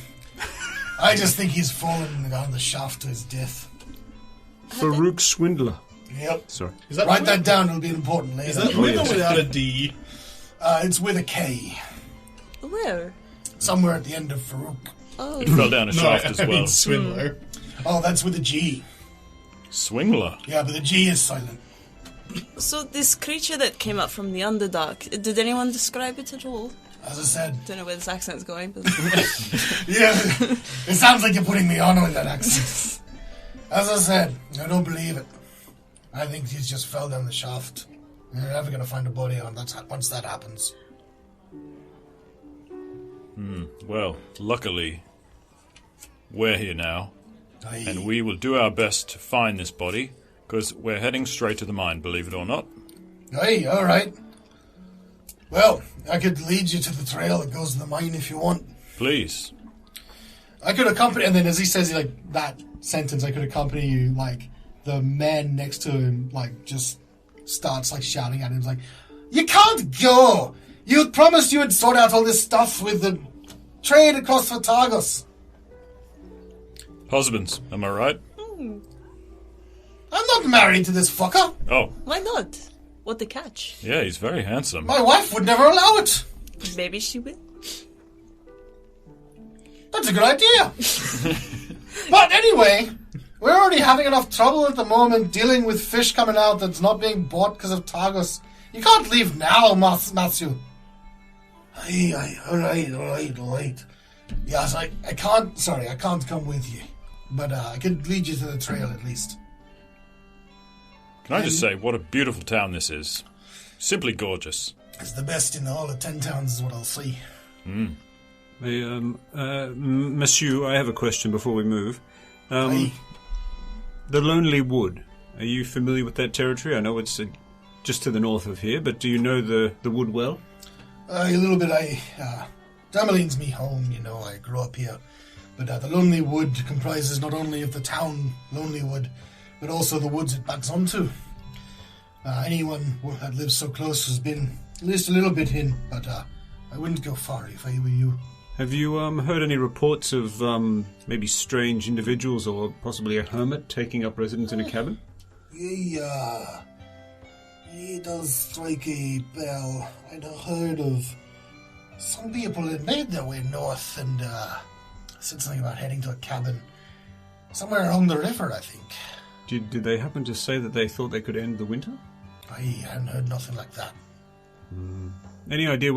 [SPEAKER 1] I just think he's fallen down the shaft to his death.
[SPEAKER 4] Farouk Swindler.
[SPEAKER 1] Yep.
[SPEAKER 4] Sorry.
[SPEAKER 2] Is that
[SPEAKER 1] Write
[SPEAKER 2] with,
[SPEAKER 1] that down, it'll be important later.
[SPEAKER 2] Is that with or without a D?
[SPEAKER 1] It's with a K.
[SPEAKER 5] Where?
[SPEAKER 1] Somewhere at the end of Farouk.
[SPEAKER 5] Oh,
[SPEAKER 3] He fell down a shaft as
[SPEAKER 2] I
[SPEAKER 3] well.
[SPEAKER 2] mean Swindler.
[SPEAKER 1] Oh, that's with a G.
[SPEAKER 3] Swingler.
[SPEAKER 1] Yeah, but the G is silent.
[SPEAKER 5] so this creature that came up from the Underdark, did anyone describe it at all?
[SPEAKER 1] As I said.
[SPEAKER 5] Don't know where this accent's going, but
[SPEAKER 1] Yeah, it sounds like you're putting me on with that accent. As I said, I don't believe it. I think he's just fell down the shaft. You're never going to find a body on that once that happens.
[SPEAKER 3] Well, luckily, we're here now,
[SPEAKER 1] Aye.
[SPEAKER 3] and we will do our best to find this body, because we're heading straight to the mine, believe it or not.
[SPEAKER 1] Aye, all right. Well, I could lead you to the trail that goes to the mine if you want.
[SPEAKER 3] Please.
[SPEAKER 1] I could accompany, and then as he says like that sentence, I could accompany you. Like the man next to him, like just starts like shouting at him, like, "You can't go! You promised you would sort out all this stuff with the trade across for Targos."
[SPEAKER 3] Husbands, am I right?
[SPEAKER 1] I'm not married to this fucker.
[SPEAKER 3] Oh,
[SPEAKER 5] why not? What the catch?
[SPEAKER 3] yeah, he's very handsome.
[SPEAKER 1] My wife would never allow it.
[SPEAKER 5] Maybe she will.
[SPEAKER 1] That's a good idea. But anyway, we're already having enough trouble at the moment dealing with fish coming out that's not being bought because of Targos. You can't leave now, Matthew. Aye, all right. Yes, I can't come with you. But I could lead you to the trail at least.
[SPEAKER 3] Can I just say, what a beautiful town this is. Simply gorgeous.
[SPEAKER 1] It's the best in all the 10 towns is what I'll say.
[SPEAKER 4] Monsieur, I have a question before we move.
[SPEAKER 1] Aye.
[SPEAKER 4] The Lonely Wood. Are you familiar with that territory? I know it's just to the north of here, but do you know the wood well?
[SPEAKER 1] A little bit. Termalaine's me home, you know, I grew up here. But the Lonely Wood comprises not only of the town Lonely Wood, but also the woods it backs onto. Anyone that lives so close has been at least a little bit in, but I wouldn't go far if I were you.
[SPEAKER 4] Have you heard any reports of maybe strange individuals or possibly a hermit taking up residence in a cabin?
[SPEAKER 1] He does strike a bell. I'd heard of Some people had made their way north and said something about heading to a cabin somewhere along the river, I think.
[SPEAKER 4] Did they happen to say that they thought they could end the winter?
[SPEAKER 1] I hadn't heard nothing like that.
[SPEAKER 4] Any idea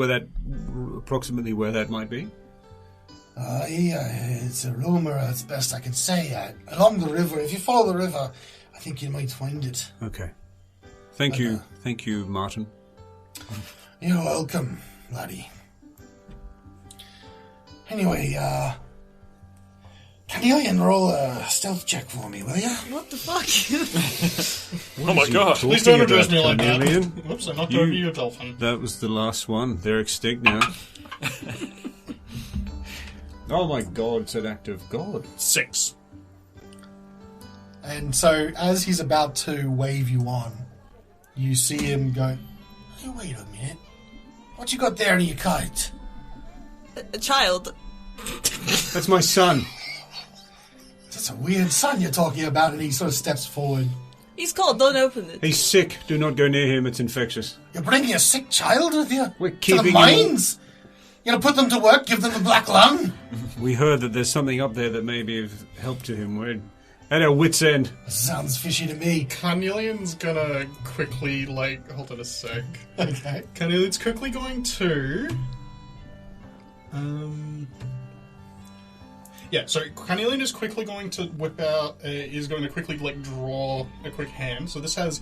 [SPEAKER 4] approximately where that might be?
[SPEAKER 1] It's a rumor, as best I can say. Along the river, if you follow the river, I think you might find it.
[SPEAKER 4] Okay. Thank you, Martin.
[SPEAKER 1] You're welcome, laddie. Anyway, Carnelian, roll a stealth check for me, will ya?
[SPEAKER 5] What the fuck?
[SPEAKER 3] Oh my god.
[SPEAKER 2] Please don't address me like that.
[SPEAKER 4] Carnelian?
[SPEAKER 2] Whoops, I knocked over you, dolphin.
[SPEAKER 4] That was the last one. They're extinct now. Oh my god, it's an act of God.
[SPEAKER 2] 6.
[SPEAKER 1] And so, as he's about to wave you on, you see him go, hey, wait a minute. What you got there in your kite?
[SPEAKER 5] A child.
[SPEAKER 4] That's my son.
[SPEAKER 1] That's a weird son you're talking about, and he sort of steps forward.
[SPEAKER 5] He's cold, don't open it.
[SPEAKER 4] He's sick. Do not go near him. It's infectious.
[SPEAKER 1] You're bringing a sick child with you?
[SPEAKER 4] We're
[SPEAKER 1] to
[SPEAKER 4] keeping
[SPEAKER 1] the
[SPEAKER 4] him-
[SPEAKER 1] mines? You're going to put them to work, give them the black lung?
[SPEAKER 4] We heard that there's something up there that may be of help to him. We're at our wits' end.
[SPEAKER 1] Sounds fishy to me.
[SPEAKER 2] Carnelian's gonna quickly, hold on a sec.
[SPEAKER 1] Okay.
[SPEAKER 2] Carnelian's quickly going to... Yeah, so Carnelian is quickly going to whip out, is going to quickly, draw a quick hand. So this has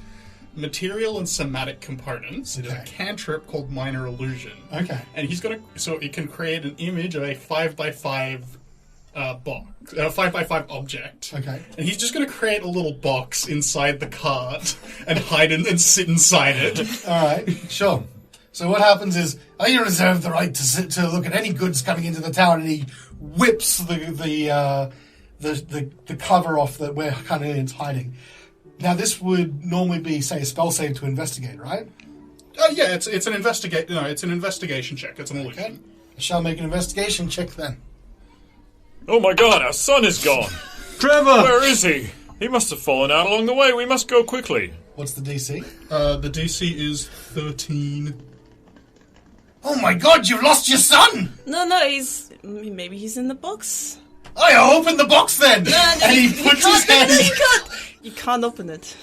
[SPEAKER 2] material and somatic components. It is a
[SPEAKER 1] Okay.
[SPEAKER 2] cantrip called Minor Illusion.
[SPEAKER 1] Okay.
[SPEAKER 2] And he's going to, so it can create an image of a 5x5 box, 5x5 object.
[SPEAKER 1] Okay.
[SPEAKER 2] And he's just going to create a little box inside the cart and hide and sit inside it.
[SPEAKER 1] All right, sure. So what happens is, you reserve the right to look at any goods coming into the town, and he whips the cover off where Carnelian's hiding. Now, this would normally be, say, a spell save to investigate, right?
[SPEAKER 2] Yeah, it's an it's an investigation check. It's an illusion.
[SPEAKER 1] Okay. I shall make an investigation check then.
[SPEAKER 3] Oh my god, our son is gone.
[SPEAKER 4] Trevor!
[SPEAKER 3] Where is he? He must have fallen out along the way. We must go quickly.
[SPEAKER 1] What's the DC?
[SPEAKER 2] The DC is 13.
[SPEAKER 1] Oh my god, you've lost your son!
[SPEAKER 5] No, maybe he's in the box.
[SPEAKER 1] I open the box then!
[SPEAKER 5] No,
[SPEAKER 1] and he
[SPEAKER 5] you
[SPEAKER 1] puts
[SPEAKER 5] can't,
[SPEAKER 1] his hand...
[SPEAKER 5] No, you can't! You can't open it.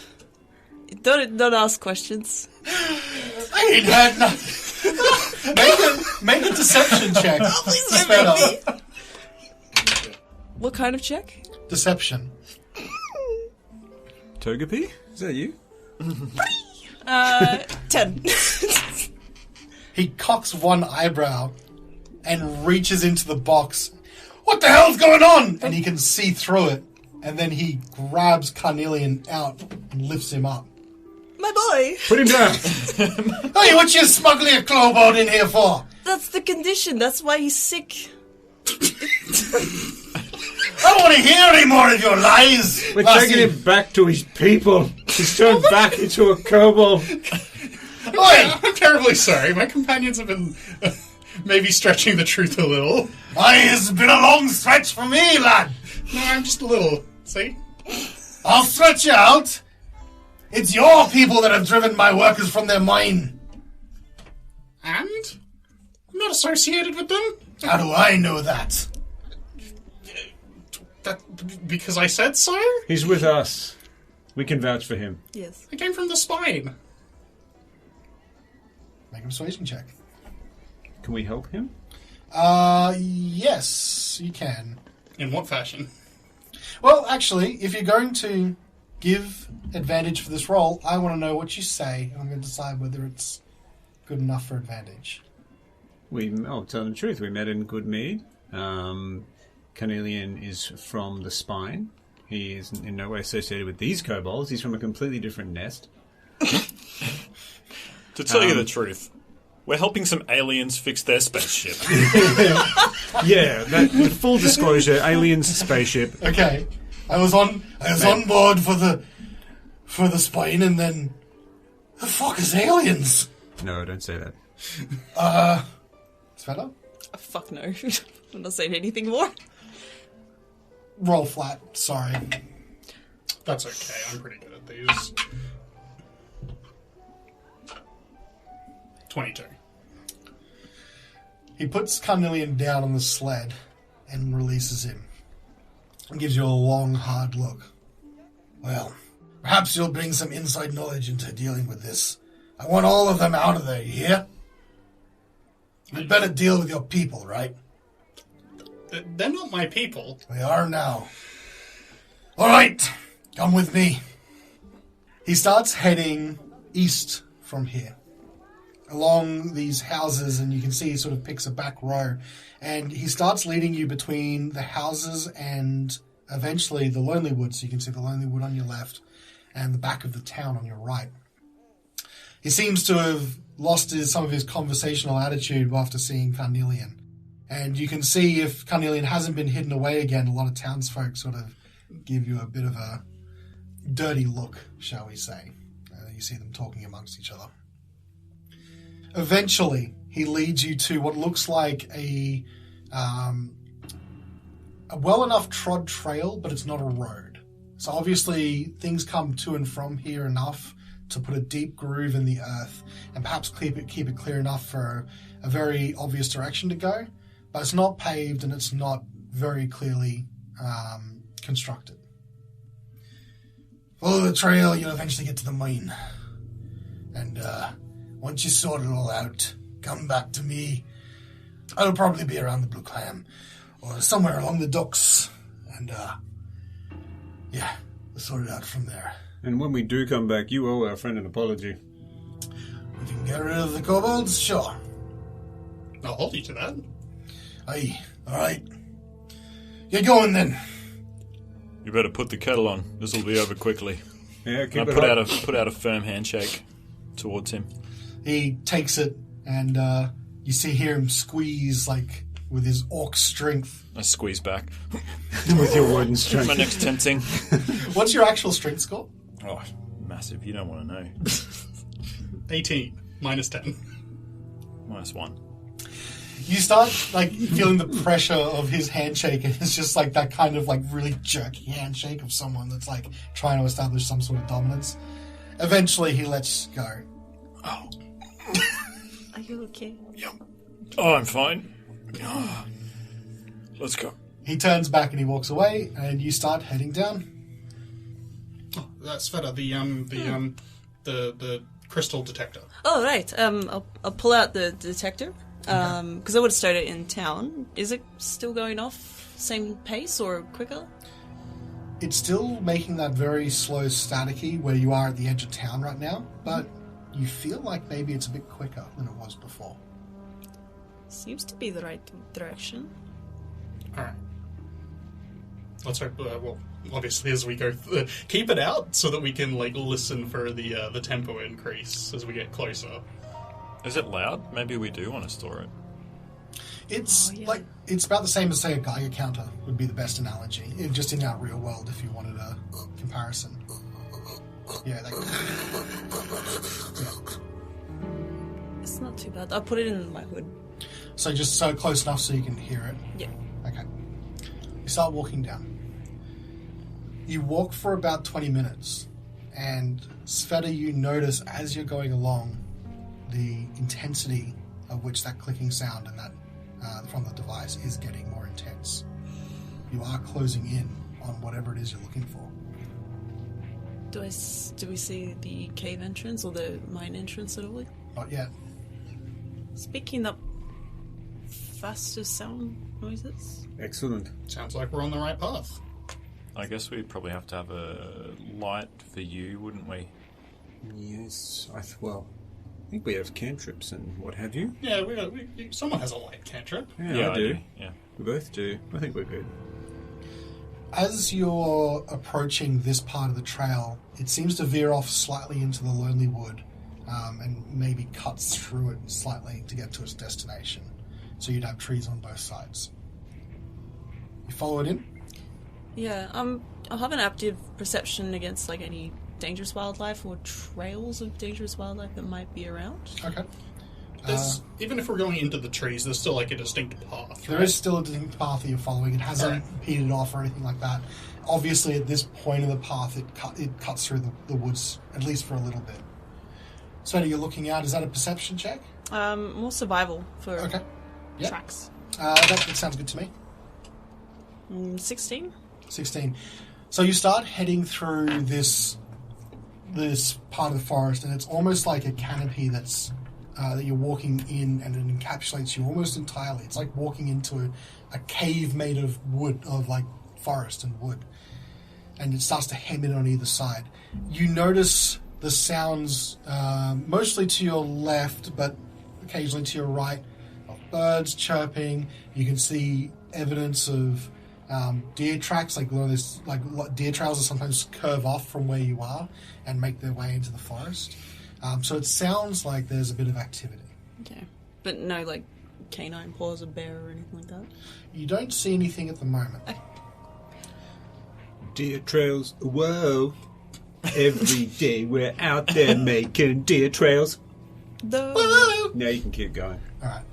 [SPEAKER 5] Don't ask questions.
[SPEAKER 1] I ain't heard nothing. make a deception check.
[SPEAKER 5] Oh, please
[SPEAKER 1] It's
[SPEAKER 5] don't
[SPEAKER 1] better.
[SPEAKER 5] make me. What kind of check?
[SPEAKER 1] Deception.
[SPEAKER 4] Togepi? Is that you?
[SPEAKER 5] 10.
[SPEAKER 1] He cocks one eyebrow and reaches into the box. What the hell's going on? And he can see through it. And then he grabs Carnelian out and lifts him up.
[SPEAKER 5] My boy!
[SPEAKER 4] Put him down!
[SPEAKER 1] Hey, what you smuggling a clobot in here for?
[SPEAKER 5] That's the condition, that's why he's sick.
[SPEAKER 1] I don't want to hear any more of your lies.
[SPEAKER 4] We're
[SPEAKER 1] Lassie.
[SPEAKER 4] taking him back to his people. He's turned back into a kobold.
[SPEAKER 1] Oi!
[SPEAKER 2] I'm terribly sorry. My companions have been maybe stretching the truth a little.
[SPEAKER 1] It's been a long stretch for me, lad.
[SPEAKER 2] No, I'm just a little. See?
[SPEAKER 1] I'll stretch you out. It's your people that have driven my workers from their mine.
[SPEAKER 2] And? I'm not associated with them.
[SPEAKER 1] How do I know that?
[SPEAKER 2] Because I said so?
[SPEAKER 4] He's with us. We can vouch for him.
[SPEAKER 5] Yes.
[SPEAKER 2] I came from the spine.
[SPEAKER 1] Make a persuasion check.
[SPEAKER 4] Can we help him?
[SPEAKER 1] Yes, you can.
[SPEAKER 2] In what fashion?
[SPEAKER 1] Well, actually, if you're going to give advantage for this roll, I want to know what you say, and I'm going to decide whether it's good enough for advantage.
[SPEAKER 4] I'll tell the truth. We met in good mead. Carnelian is from the spine. He is in no way associated with these kobolds. He's from a completely different nest.
[SPEAKER 3] To tell you the truth, we're helping some aliens fix their spaceship.
[SPEAKER 4] Yeah, full disclosure, aliens spaceship.
[SPEAKER 1] Okay, I was on board for the spine, and then the fuck is aliens?
[SPEAKER 4] No, don't say that.
[SPEAKER 1] Svieta?
[SPEAKER 5] Fuck no. I'm not saying anything more.
[SPEAKER 1] Roll flat. Sorry.
[SPEAKER 2] That's okay. I'm pretty good at these. 22.
[SPEAKER 1] He puts Carnelian down on the sled and releases him. And gives you a long, hard look. Well, perhaps you'll bring some inside knowledge into dealing with this. I want all of them out of there, you hear? You'd better deal with your people, right?
[SPEAKER 2] They're not my people.
[SPEAKER 1] They are now. All right, come with me. He starts heading east from here, along these houses, and you can see he sort of picks a back row, and he starts leading you between the houses and eventually the Lonely Wood, so you can see the Lonely Wood on your left and the back of the town on your right. He seems to have lost some of his conversational attitude after seeing Carnelian. And you can see if Carnelian hasn't been hidden away again, a lot of townsfolk sort of give you a bit of a dirty look, shall we say. You see them talking amongst each other. Eventually, he leads you to what looks like a well enough trod trail, but it's not a road. So obviously, things come to and from here enough to put a deep groove in the earth, and perhaps keep it clear enough for a very obvious direction to go. But it's not paved, and it's not very clearly constructed. Follow the trail, you'll eventually get to the mine. And once you sort it all out, come back to me. I'll probably be around the Blue Clam, or somewhere along the docks. And, yeah, we'll sort it out from there.
[SPEAKER 4] And when we do come back, you owe our friend an apology.
[SPEAKER 1] If you can get rid of the kobolds, sure.
[SPEAKER 2] I'll hold you to that.
[SPEAKER 1] Aye, alright. Get going then.
[SPEAKER 3] You better put the kettle on. This will be over quickly.
[SPEAKER 4] Yeah, keep
[SPEAKER 3] I
[SPEAKER 4] it
[SPEAKER 3] put out a firm handshake towards him.
[SPEAKER 1] He takes it, and you hear him squeeze, like, with his orc strength.
[SPEAKER 3] I squeeze back.
[SPEAKER 4] with your wooden strength.
[SPEAKER 3] My next tempting.
[SPEAKER 1] What's your actual strength score?
[SPEAKER 3] Oh, massive. You don't want to know.
[SPEAKER 2] 18 minus 10.
[SPEAKER 3] -1.
[SPEAKER 1] You start, like, feeling the pressure of his handshake, and it's just, like, that kind of, like, really jerky handshake of someone that's, like, trying to establish some sort of dominance. Eventually, he lets go.
[SPEAKER 3] Oh.
[SPEAKER 5] Are you okay?
[SPEAKER 3] Yep. Oh, I'm fine. Oh. Let's go.
[SPEAKER 1] He turns back and he walks away, and you start heading down.
[SPEAKER 2] Oh, that's Svieta, the crystal detector.
[SPEAKER 5] Oh, right. I'll pull out the detector. Because I would have started in town. Is it still going off same pace or quicker?
[SPEAKER 1] It's still making that very slow staticky where you are at the edge of town right now, but you feel like maybe it's a bit quicker than it was before.
[SPEAKER 5] Seems to be the right direction.
[SPEAKER 2] Alright. Let's hope, well, obviously as we go, keep it out so that we can, like, listen for the tempo increase as we get closer.
[SPEAKER 3] Is it loud? Maybe we do want to store it.
[SPEAKER 1] It's like it's about the same as, say, a Geiger counter would be the best analogy. Just in our real world, if you wanted a comparison. Yeah, like, yeah.
[SPEAKER 5] It's not too bad. I'll put it in my hood.
[SPEAKER 1] So just so close enough so you can hear it.
[SPEAKER 5] Yeah.
[SPEAKER 1] Okay. You start walking down. You walk for about 20 minutes, and Svieta, you notice as you're going along the intensity of which that clicking sound and that from the device is getting more intense. You are closing in on whatever it is you're looking for.
[SPEAKER 5] Do we see the cave entrance or the mine entrance at all?
[SPEAKER 1] Not yet.
[SPEAKER 5] Speaking up, faster sound noises.
[SPEAKER 4] Excellent.
[SPEAKER 2] Sounds like we're on the right path.
[SPEAKER 3] I guess we'd probably have to have a light for you, wouldn't we?
[SPEAKER 4] Yes, I think we have cantrips and what have you.
[SPEAKER 2] Yeah, someone has a light cantrip.
[SPEAKER 4] Yeah, I do.
[SPEAKER 3] Yeah.
[SPEAKER 4] We both do. I think we're good.
[SPEAKER 1] As you're approaching this part of the trail, it seems to veer off slightly into the Lonely Wood, and maybe cuts through it slightly to get to its destination. So you'd have trees on both sides. You follow it in?
[SPEAKER 5] Yeah, I'll have an active perception against like any dangerous wildlife or trails of dangerous wildlife that might be around.
[SPEAKER 1] Okay.
[SPEAKER 2] Even if we're going into the trees, there's still like a distinct path.
[SPEAKER 1] There is still a distinct path that you're following. It hasn't petered off or anything like that. Obviously, at this point of the path, it cuts through the woods, at least for a little bit. So you're looking out. Is that a perception check?
[SPEAKER 5] More survival for...
[SPEAKER 1] Okay. Yep.
[SPEAKER 5] tracks.
[SPEAKER 1] That sounds good to me.
[SPEAKER 5] 16.
[SPEAKER 1] 16. So you start heading through this part of the forest, and it's almost like a canopy that you're walking in, and it encapsulates you almost entirely. It's like walking into a cave made of wood, of like forest and wood, and it starts to hem in on either side. You notice the sounds mostly to your left, but occasionally to your right, of birds chirping. You can see evidence of deer tracks, like deer trails that sometimes curve off from where you are and make their way into the forest. So it sounds like there's a bit of activity.
[SPEAKER 5] Okay. But no, like, canine paws, a bear or anything like that?
[SPEAKER 1] You don't see anything at the moment.
[SPEAKER 4] Deer trails, whoa. Every day we're out there making deer trails.
[SPEAKER 5] Though.
[SPEAKER 4] Now you can keep going.
[SPEAKER 1] Alright.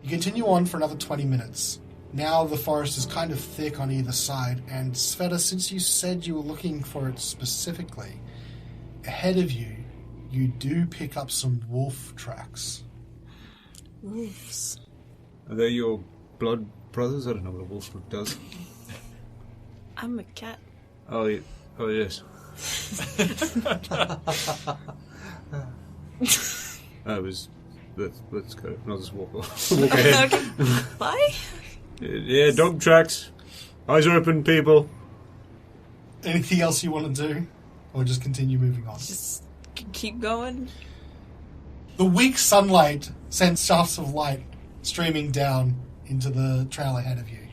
[SPEAKER 1] You continue on for another 20 minutes. Now the forest is kind of thick on either side, and Svieta, since you said you were looking for it specifically, ahead of you, you do pick up some wolf tracks.
[SPEAKER 5] Wolves.
[SPEAKER 4] Are they your blood brothers? I don't know what a wolf does.
[SPEAKER 5] I'm a cat.
[SPEAKER 4] Oh, yeah. Oh yes. Let's go. I'll just walk ahead.
[SPEAKER 5] Okay. Bye?
[SPEAKER 4] Yeah, dog tracks. Eyes open, people.
[SPEAKER 1] Anything else you want to do? Or just continue moving on?
[SPEAKER 5] Just keep going.
[SPEAKER 1] The weak sunlight sends shafts of light streaming down into the trail ahead of you.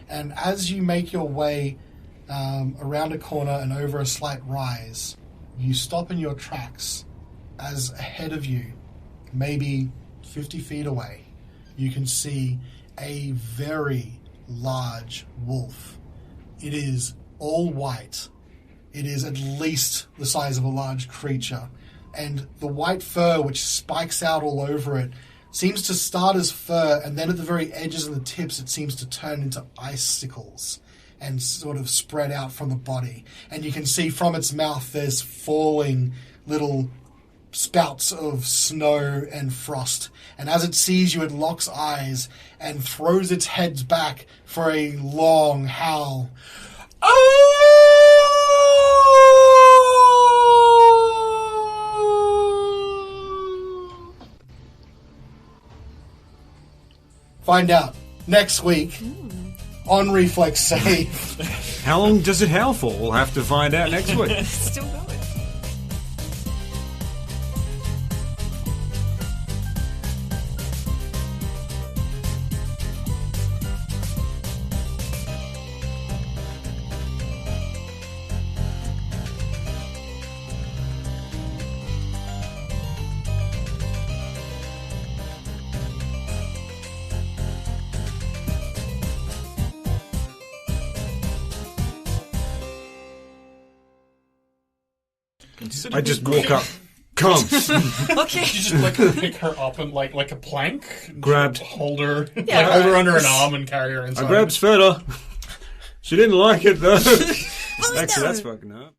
[SPEAKER 1] And as you make your way around a corner and over a slight rise, you stop in your tracks as ahead of you, maybe 50 feet away, you can see a very large wolf. It is all white. It is at least the size of a large creature. And the white fur, which spikes out all over it, seems to start as fur, and then at the very edges and the tips it seems to turn into icicles and sort of spread out from the body. And you can see from its mouth there's falling little spouts of snow and frost. And as it sees you, it locks eyes and throws its head back for a long howl. Find out next week on Reflex Save.
[SPEAKER 4] How long does it howl for? We'll have to find out next week.
[SPEAKER 5] Still going.
[SPEAKER 4] I just walk up. Come.
[SPEAKER 5] Okay.
[SPEAKER 2] You just like pick her up and like a plank,
[SPEAKER 4] Grabbed.
[SPEAKER 2] hold her,
[SPEAKER 5] Yeah,
[SPEAKER 2] hold her
[SPEAKER 5] right.
[SPEAKER 2] under an arm and carry her inside.
[SPEAKER 4] I grabbed Svieta. She didn't like it though.
[SPEAKER 5] Well,
[SPEAKER 4] Actually,
[SPEAKER 5] no.
[SPEAKER 4] that's fucking hard.